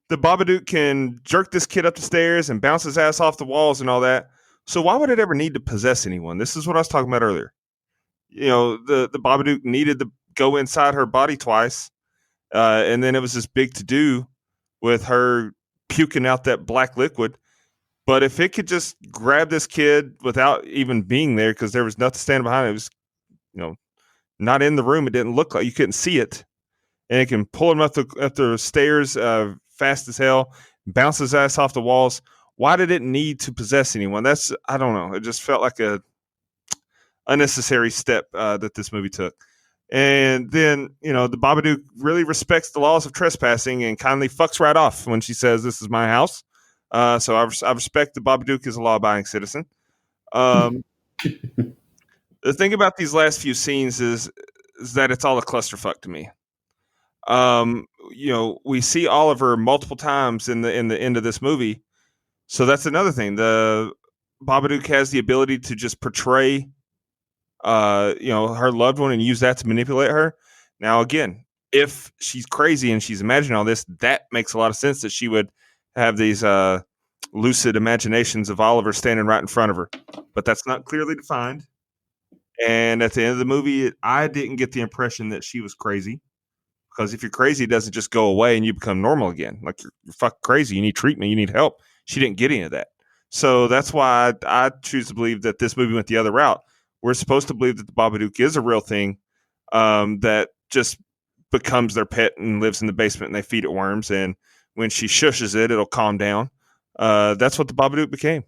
The Babadook can jerk this kid up the stairs and bounce his ass off the walls and all that. So why would it ever need to possess anyone? This is what I was talking about earlier. The Babadook needed to go inside her body twice, and then it was this big to do with her puking out that black liquid. But if it could just grab this kid without even being there, because there was nothing standing behind it, it was, not in the room. It didn't look like you couldn't see it. And it can pull him up the stairs fast as hell, bounce his ass off the walls. Why did it need to possess anyone? I don't know. It just felt like a unnecessary step that this movie took. And then, the Babadook really respects the laws of trespassing and kindly fucks right off when she says, "This is my house." So I respect the Babadook as a law-abiding citizen. The thing about these last few scenes is that it's all a clusterfuck to me. We see Oliver multiple times in the end of this movie, so that's another thing. The Babadook has the ability to just portray, her loved one and use that to manipulate her. Now, again, if she's crazy and she's imagining all this, that makes a lot of sense that she would have these lucid imaginations of Oliver standing right in front of her, but that's not clearly defined. And at the end of the movie, I didn't get the impression that she was crazy. Because if you're crazy, it doesn't just go away and you become normal again. Like you're fucking crazy. You need treatment. You need help. She didn't get any of that. So that's why I choose to believe that this movie went the other route. We're supposed to believe that the Babadook is a real thing that just becomes their pet and lives in the basement and they feed it worms. And when she shushes it, it'll calm down. That's what the Babadook became.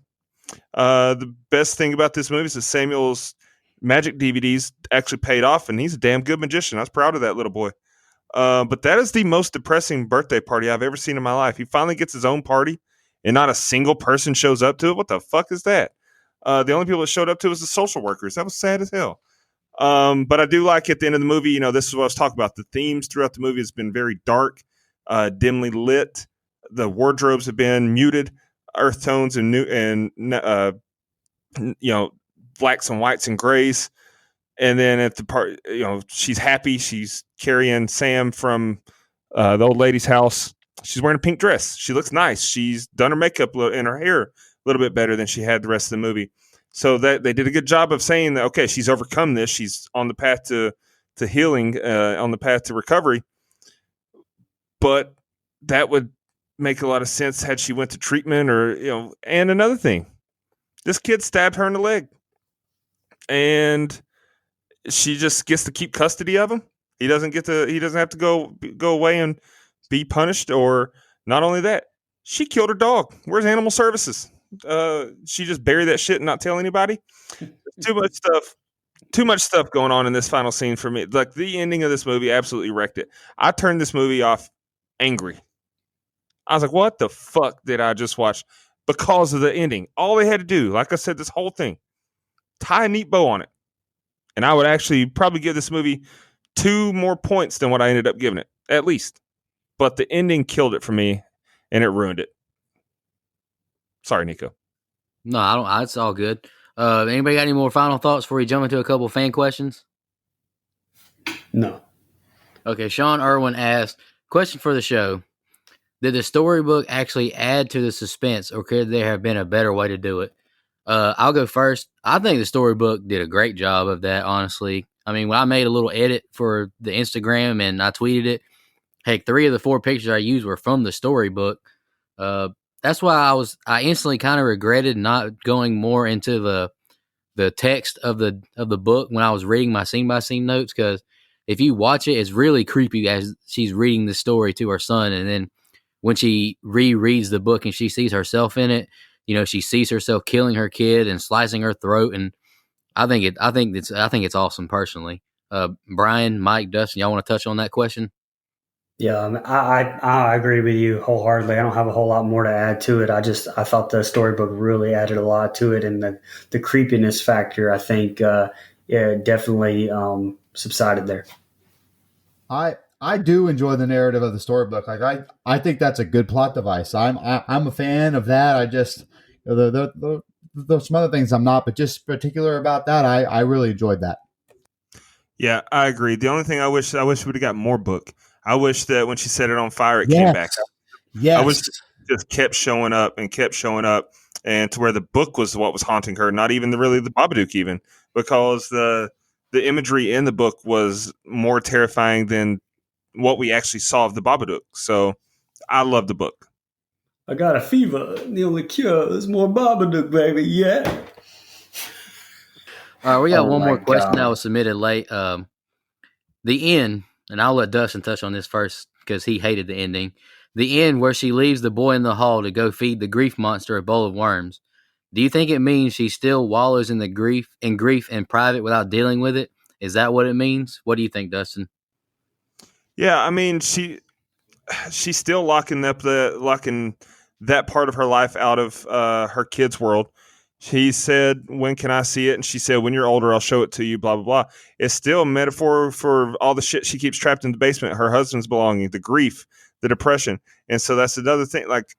The best thing about this movie is that Samuel's magic DVDs actually paid off, and he's a damn good magician. I was proud of that little boy. But that is the most depressing birthday party I've ever seen in my life. He finally gets his own party, and not a single person shows up to it. What the fuck is that? The only people that showed up to it was the social workers. That was sad as hell. But I do like at the end of the movie, this is what I was talking about. The themes throughout the movie has been very dark, dimly lit. The wardrobes have been muted, earth tones and blacks and whites and grays. And then at the part, she's happy. She's carrying Sam from the old lady's house. She's wearing a pink dress. She looks nice. She's done her makeup and her hair a little bit better than she had the rest of the movie. So that they did a good job of saying that, okay, she's overcome this. She's on the path to healing, on the path to recovery. But that would make a lot of sense had she went to treatment or, and another thing, this kid stabbed her in the leg. And she just gets to keep custody of him. He doesn't have to go away and be punished. Or not only that, she killed her dog. Where's animal services? She just buried that shit and not tell anybody. Too much stuff going on in this final scene for me. Like the ending of this movie absolutely wrecked it. I turned this movie off angry. I was like, what the fuck did I just watch? Because of the ending. All they had to do, like I said, this whole thing, tie a neat bow on it. And I would actually probably give this movie 2 more points than what I ended up giving it, at least. But the ending killed it for me, and it ruined it. Sorry, Nico. No, I don't. It's all good. Anybody got any more final thoughts before we jump into a couple of fan questions? No. Okay, Sean Irwin asked, question for the show. Did the storybook actually add to the suspense, or could there have been a better way to do it? I'll go first. I think the storybook did a great job of that, honestly. I mean, when I made a little edit for the Instagram and I tweeted it, heck, 3 of the 4 pictures I used were from the storybook. Uh, that's why I instantly kind of regretted not going more into the text of the book when I was reading my scene by scene notes, because if you watch it, it's really creepy as she's reading the story to her son, and then when she rereads the book and she sees herself in it, she sees herself killing her kid and slicing her throat, and I think it's awesome personally. Brian, Mike, Dustin, y'all want to touch on that question? Yeah, I agree with you wholeheartedly. I don't have a whole lot more to add to it. I thought the storybook really added a lot to it, and the creepiness factor, I think, yeah, definitely subsided there. I do enjoy the narrative of the storybook. Like I think that's a good plot device. I'm a fan of that. I just there's some other things I'm not, but just particular about that, I really enjoyed that. Yeah, I agree. The only thing I wish we'd have got more book. I wish that when she set it on fire, it came back. Yes. I wish it just kept showing up, and to where the book was what was haunting her, not even really the Babadook, even because the imagery in the book was more terrifying than what we actually saw of the Babadook. So I love the book. I got a fever. The only cure is more Babadook, baby. Yeah. All right, we got Oh one my more question God. that was submitted late. The end, and I'll let Dustin touch on this first because he hated the ending. The end where she leaves the boy in the hall to go feed the grief monster a bowl of worms. Do you think it means she still wallows in grief in private without dealing with it? Is that what it means? What do you think, Dustin? Yeah, I mean she's still locking that part of her life out of her kid's world. He said, "When can I see it?" And she said, "When you're older, I'll show it to you." Blah blah blah. It's still a metaphor for all the shit she keeps trapped in the basement. Her husband's belonging, the grief, the depression, and so that's another thing. Like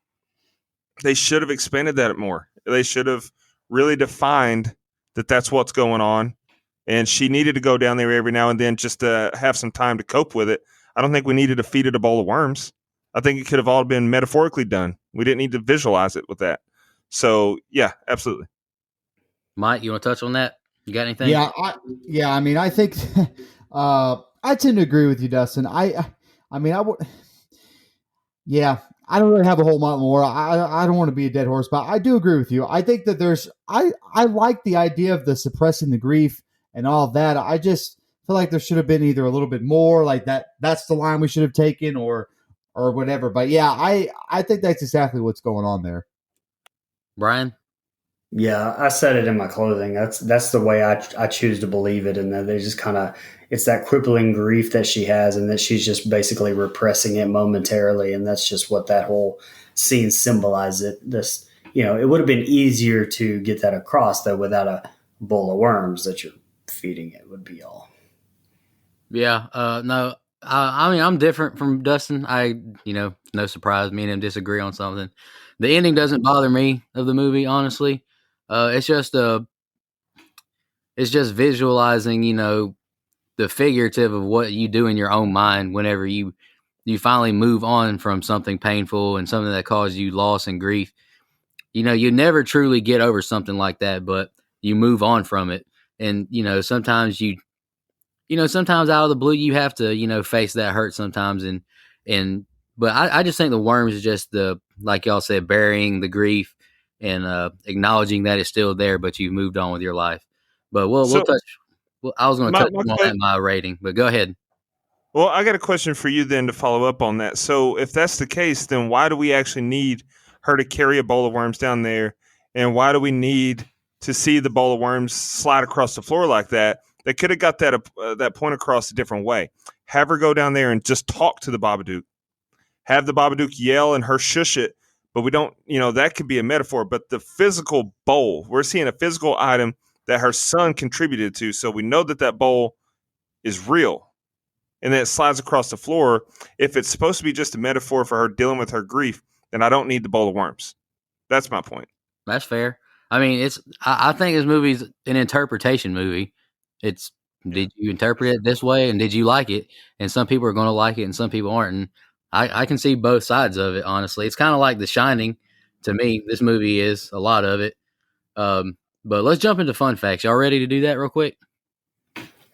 they should have expanded that more. They should have really defined that that's what's going on. And she needed to go down there every now and then just to have some time to cope with it. I don't think we needed to feed it a bowl of worms. I think it could have all been metaphorically done. We didn't need to visualize it with that. So yeah, absolutely. Mike, you want to touch on that? You got anything? Yeah. I mean, I think I tend to agree with you, Dustin. I mean, I would. Yeah, I don't really have a whole lot more. I don't want to be a dead horse, but I do agree with you. I think that I like the idea of the suppressing the grief and all of that. I just feel like there should have been either a little bit more, like that's the line we should have taken, or whatever. But yeah, I think that's exactly what's going on there. Brian? Yeah, I said it in my clothing. That's the way I choose to believe it, and that they just kind of it's that crippling grief that she has, and that she's just basically repressing it momentarily, and that's just what that whole scene symbolizes. It would have been easier to get that across though without a bowl of worms that you're feeding it would be all. Yeah. No. I mean, I'm different from Dustin. No surprise, me and him disagree on something. The ending doesn't bother me of the movie, honestly. It's just visualizing, the figurative of what you do in your own mind whenever you finally move on from something painful and something that caused you loss and grief. You never truly get over something like that, but you move on from it. And, sometimes out of the blue, you have to, face that hurt sometimes. But I just think the worms is just like y'all said, burying the grief and acknowledging that it's still there, but you've moved on with your life. But we'll touch. Well, I was going to touch on that in my rating, but go ahead. Well, I got a question for you then to follow up on that. So if that's the case, then why do we actually need her to carry a bowl of worms down there? And why do we need to see the bowl of worms slide across the floor like that? They could have got that point across a different way. Have her go down there and just talk to the Babadook. Have the Babadook yell and her shush it. But we don't, that could be a metaphor. But the physical bowl, we're seeing a physical item that her son contributed to. So we know that bowl is real. And then it slides across the floor. If it's supposed to be just a metaphor for her dealing with her grief, then I don't need the bowl of worms. That's my point. That's fair. I mean, I think this movie's an interpretation movie. It's Did you interpret it this way, and did you like it? And some people are going to like it, and some people aren't. And I can see both sides of it. Honestly, it's kind of like The Shining to me. This movie is a lot of it. But let's jump into fun facts. Y'all ready to do that real quick?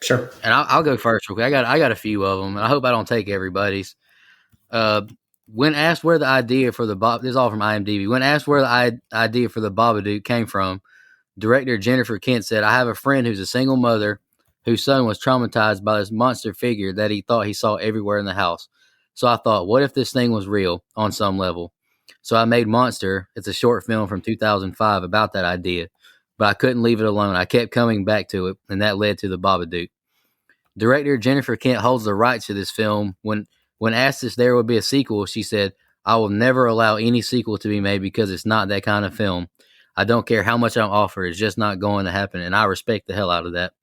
Sure. And I'll go first real quick. I got a few of them, and I hope I don't take everybody's. When asked where the idea for this is all from IMDb. When asked where the idea for the Babadook came from, director Jennifer Kent said, "I have a friend who's a single mother whose son was traumatized by this monster figure that he thought he saw everywhere in the house. So I thought, what if this thing was real on some level? So I made Monster. It's a short film from 2005 about that idea, but I couldn't leave it alone. I kept coming back to it, and that led to the Babadook." Director Jennifer Kent holds the rights to this film. When asked if there would be a sequel, she said, "I will never allow any sequel to be made because it's not that kind of film. I don't care how much I'm offered. It's just not going to happen." And I respect the hell out of that.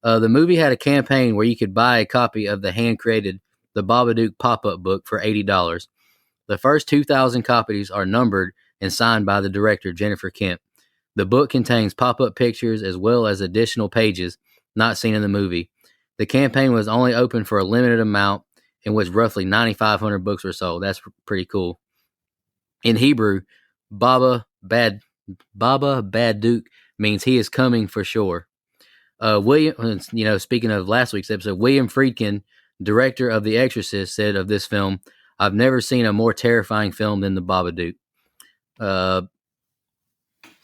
The movie had a campaign where you could buy a copy of the hand-created The Babadook pop-up book for $80. The first 2,000 copies are numbered and signed by the director, Jennifer Kent. The book contains pop-up pictures as well as additional pages not seen in the movie. The campaign was only open for a limited amount, in which roughly 9,500 books were sold. That's pretty cool. In Hebrew, Babadook means he is coming for sure. William, speaking of last week's episode, William Friedkin, director of The Exorcist, said of this film, "I've never seen a more terrifying film than The Babadook."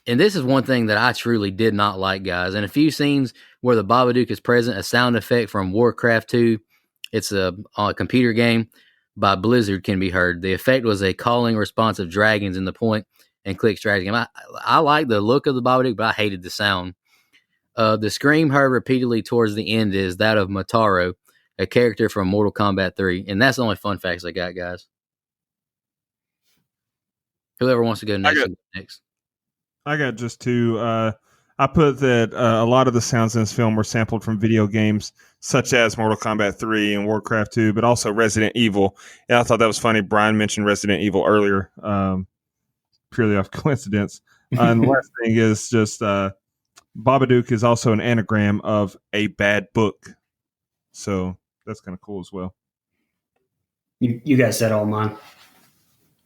And this is one thing that I truly did not like, guys. In a few scenes where the Babadook is present, a sound effect from Warcraft 2, it's a computer game by Blizzard, can be heard. The effect was a calling response of dragons in the point and click strategy game. I like the look of the Babadook, but I hated the sound. The scream heard repeatedly towards the end is that of Motaro, a character from Mortal Kombat 3. And that's the only fun facts I got, guys. Whoever wants to go next. I got just two. I put that a lot of the sounds in this film were sampled from video games such as Mortal Kombat 3 and Warcraft 2, but also Resident Evil. And I thought that was funny. Brian mentioned Resident Evil earlier, purely off coincidence. And the last thing is just Babadook is also an anagram of a bad book. So that's kind of cool as well. You guys said all mine.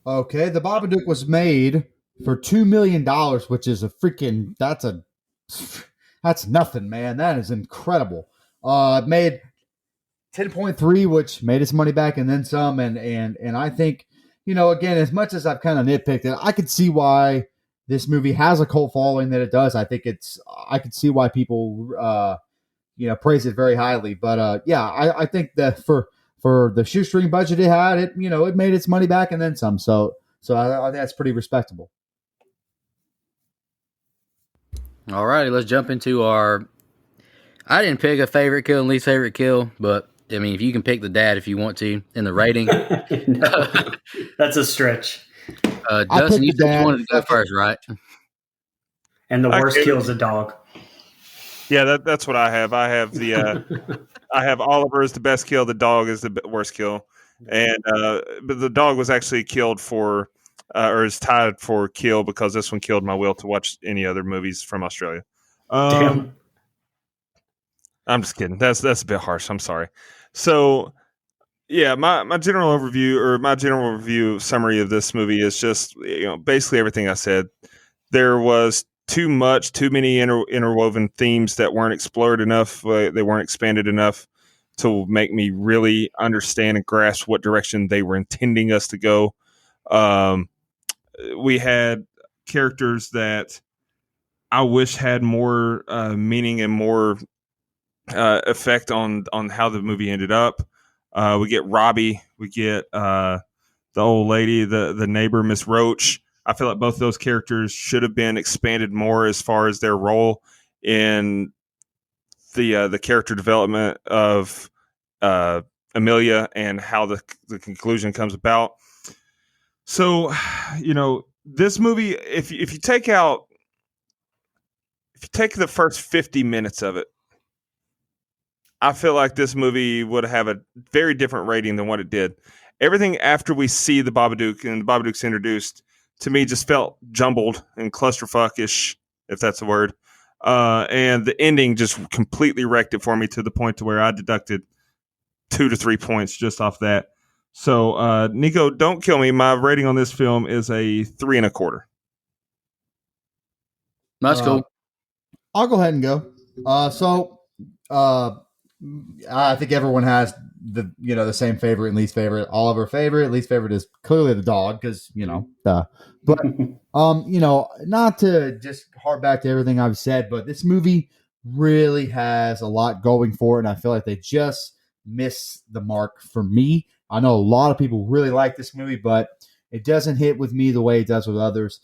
Okay, the Babadook was made for $2 million, which is that's nothing, man. That is incredible. It made 10.3, which made its money back and then some. And I think, again, as much as I've kind of nitpicked it, I could see why this movie has a cult following that it does. I could see why people, praise it very highly. But I think that for the shoestring budget it had, it made its money back and then some. So I think that's pretty respectable. All righty, let's jump into I didn't pick a favorite kill and least favorite kill, but I mean, if you can pick the dad if you want to in the rating. No, that's a stretch. Dustin, you said you wanted to go first, right? And the worst kill is a dog. Yeah, that's what I have. I have I have Oliver as the best kill. The dog is the worst kill, and but the dog was actually killed for. Or is tied for kill because this one killed my will to watch any other movies from Australia. Damn. I'm just kidding. That's a bit harsh. I'm sorry. So, yeah, my general overview or my general review summary of this movie is just basically everything I said. There was too many interwoven themes that weren't explored enough. They weren't expanded enough to make me really understand and grasp what direction they were intending us to go. We had characters that I wish had more meaning and more effect on how the movie ended up. We get Robbie, we get the old lady, the neighbor, Miss Roach. I feel like both of those characters should have been expanded more as far as their role in the character development of Amelia and how the conclusion comes about. So, this movie, if you take the first 50 minutes of it, I feel like this movie would have a very different rating than what it did. Everything after we see the Babadook and the Babadook's introduced, to me, just felt jumbled and clusterfuckish, if that's a word. And the ending just completely wrecked it for me to the point to where I deducted 2 to 3 points just off that. So, Nico, don't kill me. My rating on this film is a 3.25. That's cool. I'll go ahead and go. I think everyone has the same favorite and least favorite. Oliver favorite, least favorite is clearly the dog because But not to just harp back to everything I've said, but this movie really has a lot going for it, and I feel like they just miss the mark for me. I know a lot of people really like this movie, but it doesn't hit with me the way it does with others.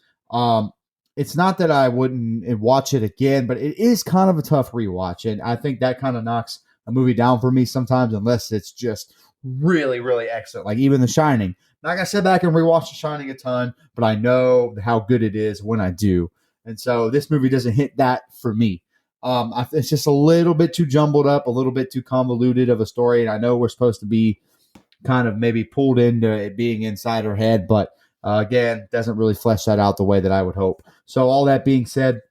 It's not that I wouldn't watch it again, but it is kind of a tough rewatch, and I think that kind of knocks a movie down for me sometimes, unless it's just really, really excellent. Like even The Shining. Not gonna sit back and rewatch The Shining a ton, but I know how good it is when I do, and so this movie doesn't hit that for me. It's just a little bit too jumbled up, a little bit too convoluted of a story, and I know we're supposed to be kind of maybe pulled into it being inside her head, but again, doesn't really flesh that out the way that I would hope. So all that being said,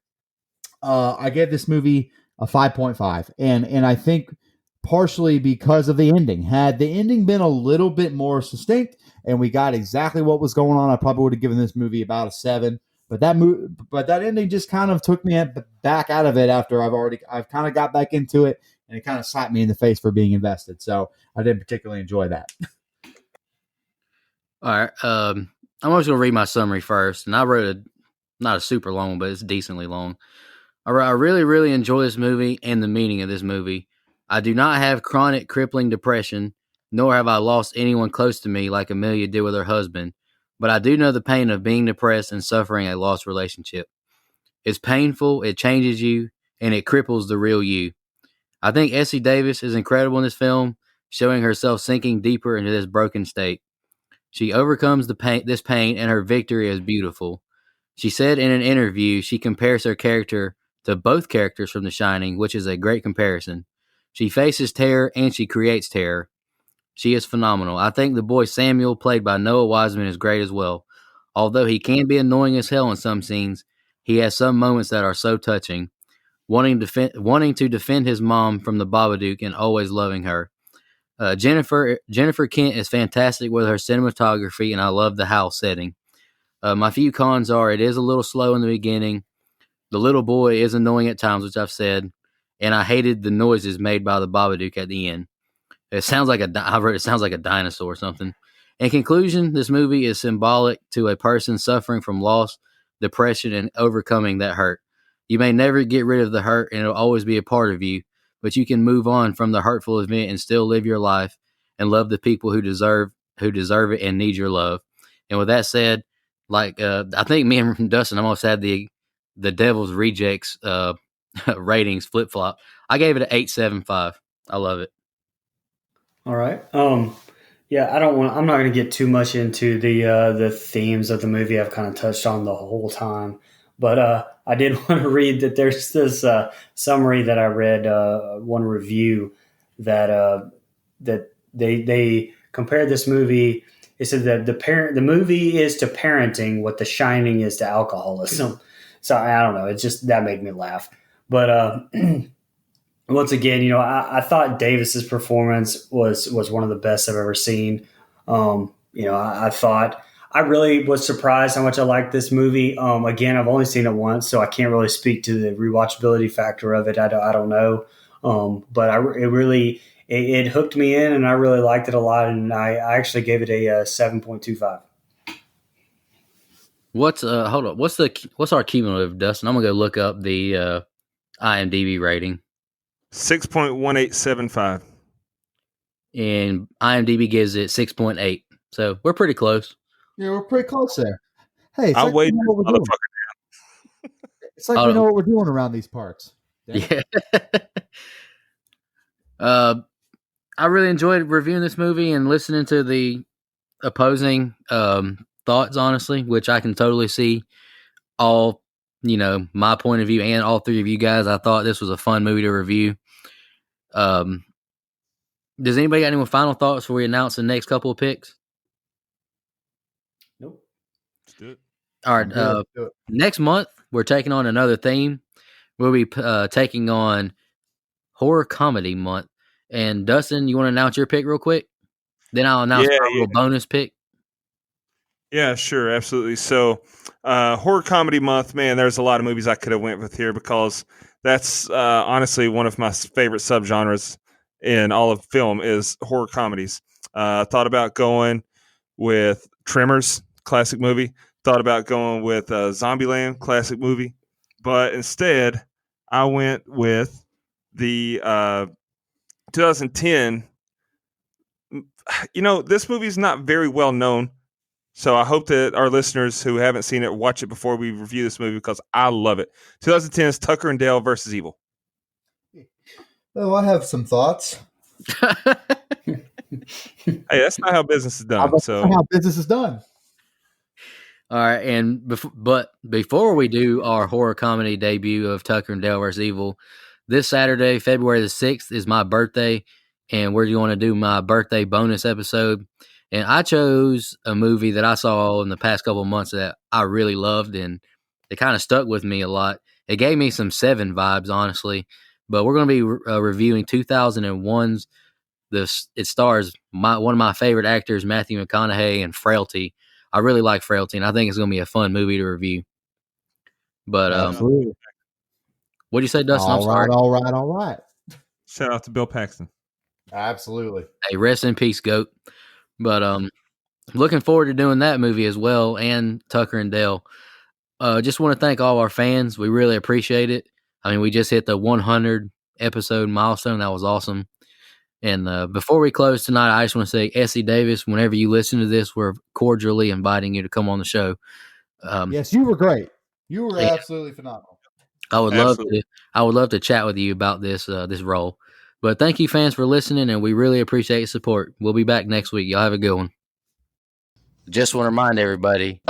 I gave this movie a 5.5, and I think partially because of the ending. Had the ending been a little bit more succinct and we got exactly what was going on, I probably would have given this movie about a 7. But that ending just kind of took me back out of it after I've kind of got back into it, and it kind of slapped me in the face for being invested. So I didn't particularly enjoy that. All right. I'm just going to read my summary first. And I wrote not a super long one, but it's decently long. I really, really enjoy this movie and the meaning of this movie. I do not have chronic crippling depression, nor have I lost anyone close to me like Amelia did with her husband. But I do know the pain of being depressed and suffering a lost relationship. It's painful, it changes you, and it cripples the real you. I think Essie Davis is incredible in this film, showing herself sinking deeper into this broken state. She overcomes this pain, and her victory is beautiful. She said in an interview she compares her character to both characters from The Shining, which is a great comparison. She faces terror and she creates terror. She is phenomenal. I think the boy Samuel, played by Noah Wiseman, is great as well. Although he can be annoying as hell in some scenes, he has some moments that are so touching. Wanting to defend his mom from the Babadook and always loving her. Jennifer Kent is fantastic with her cinematography, and I love the house setting. My few cons are it is a little slow in the beginning. The little boy is annoying at times, which I've said, and I hated the noises made by the Babadook at the end. It sounds like it sounds like a dinosaur or something. In conclusion, this movie is symbolic to a person suffering from loss, depression, and overcoming that hurt. You may never get rid of the hurt, and it'll always be a part of you, but you can move on from the hurtful event and still live your life and love the people who deserve it and need your love. And with that said, I think me and Dustin almost had the Devil's Rejects ratings flip flop. I gave it an 8.75. I love it. All right. Yeah, I'm not going to get too much into the themes of the movie. I've kind of touched on the whole time, but I did want to read that there's this summary that I read, one review that they compared this movie. It said that the movie is to parenting what The Shining is to alcoholism. So I don't know. It's just that made me laugh, but. Once again, I thought Davis's performance was one of the best I've ever seen. I thought I really was surprised how much I liked this movie. Again, I've only seen it once, so I can't really speak to the rewatchability factor of it. I don't know, but it hooked me in, and I really liked it a lot. And I actually gave it a 7.25. Hold on? What's our cumulative, Dustin? I'm gonna go look up the IMDb rating. 6.1875. And IMDb gives it 6.8. So we're pretty close. Yeah, we're pretty close there. Hey, it's I'll like wait we know what we're doing. It's like we know what we're doing around these parts. Yeah. I really enjoyed reviewing this movie and listening to the opposing thoughts, honestly, which I can totally see all, my point of view and all three of you guys. I thought this was a fun movie to review. Does anybody got any final thoughts before we announce the next couple of picks? Nope. Let's do it. All right. Next month, we're taking on another theme. we'll be taking on Horror Comedy Month. And Dustin, you want to announce your pick real quick? Then I'll announce my little bonus pick. Yeah, sure, absolutely. So, Horror Comedy Month, man, there's a lot of movies I could have went with here because that's honestly one of my favorite subgenres in all of film is horror comedies. Thought about going with Tremors, classic movie. Thought about going with Zombieland, classic movie. But instead, I went with the 2010. You know, this movie is not very well known. So I hope that our listeners who haven't seen it watch it before we review this movie because I love it. 2010 is Tucker and Dale versus Evil. Oh, I have some thoughts. Hey, that's not how business is done. That's how business is done. All right, and before we do our horror comedy debut of Tucker and Dale vs. Evil, this Saturday, February the 6th, is my birthday, and we're going to do my birthday bonus episode. And I chose a movie that I saw in the past couple of months that I really loved, and it kind of stuck with me a lot. It gave me some Seven vibes, honestly. But we're going to be reviewing 2001's. It stars one of my favorite actors, Matthew McConaughey, and Frailty. I really like Frailty, and I think it's going to be a fun movie to review. But what do you say, Dustin? All right. Shout out to Bill Paxton. Absolutely. Hey, rest in peace, GOAT. But looking forward to doing that movie as well, and Tucker and Dale. Just want to thank all our fans. We really appreciate it. I mean, we just hit the 100 episode milestone. That was awesome. And before we close tonight, I just want to say, Essie Davis, whenever you listen to this, we're cordially inviting you to come on the show. Yes, you were great. You were absolutely phenomenal. I would love to chat with you about this role. But thank you, fans, for listening, and we really appreciate your support. We'll be back next week. Y'all have a good one. Just want to remind everybody,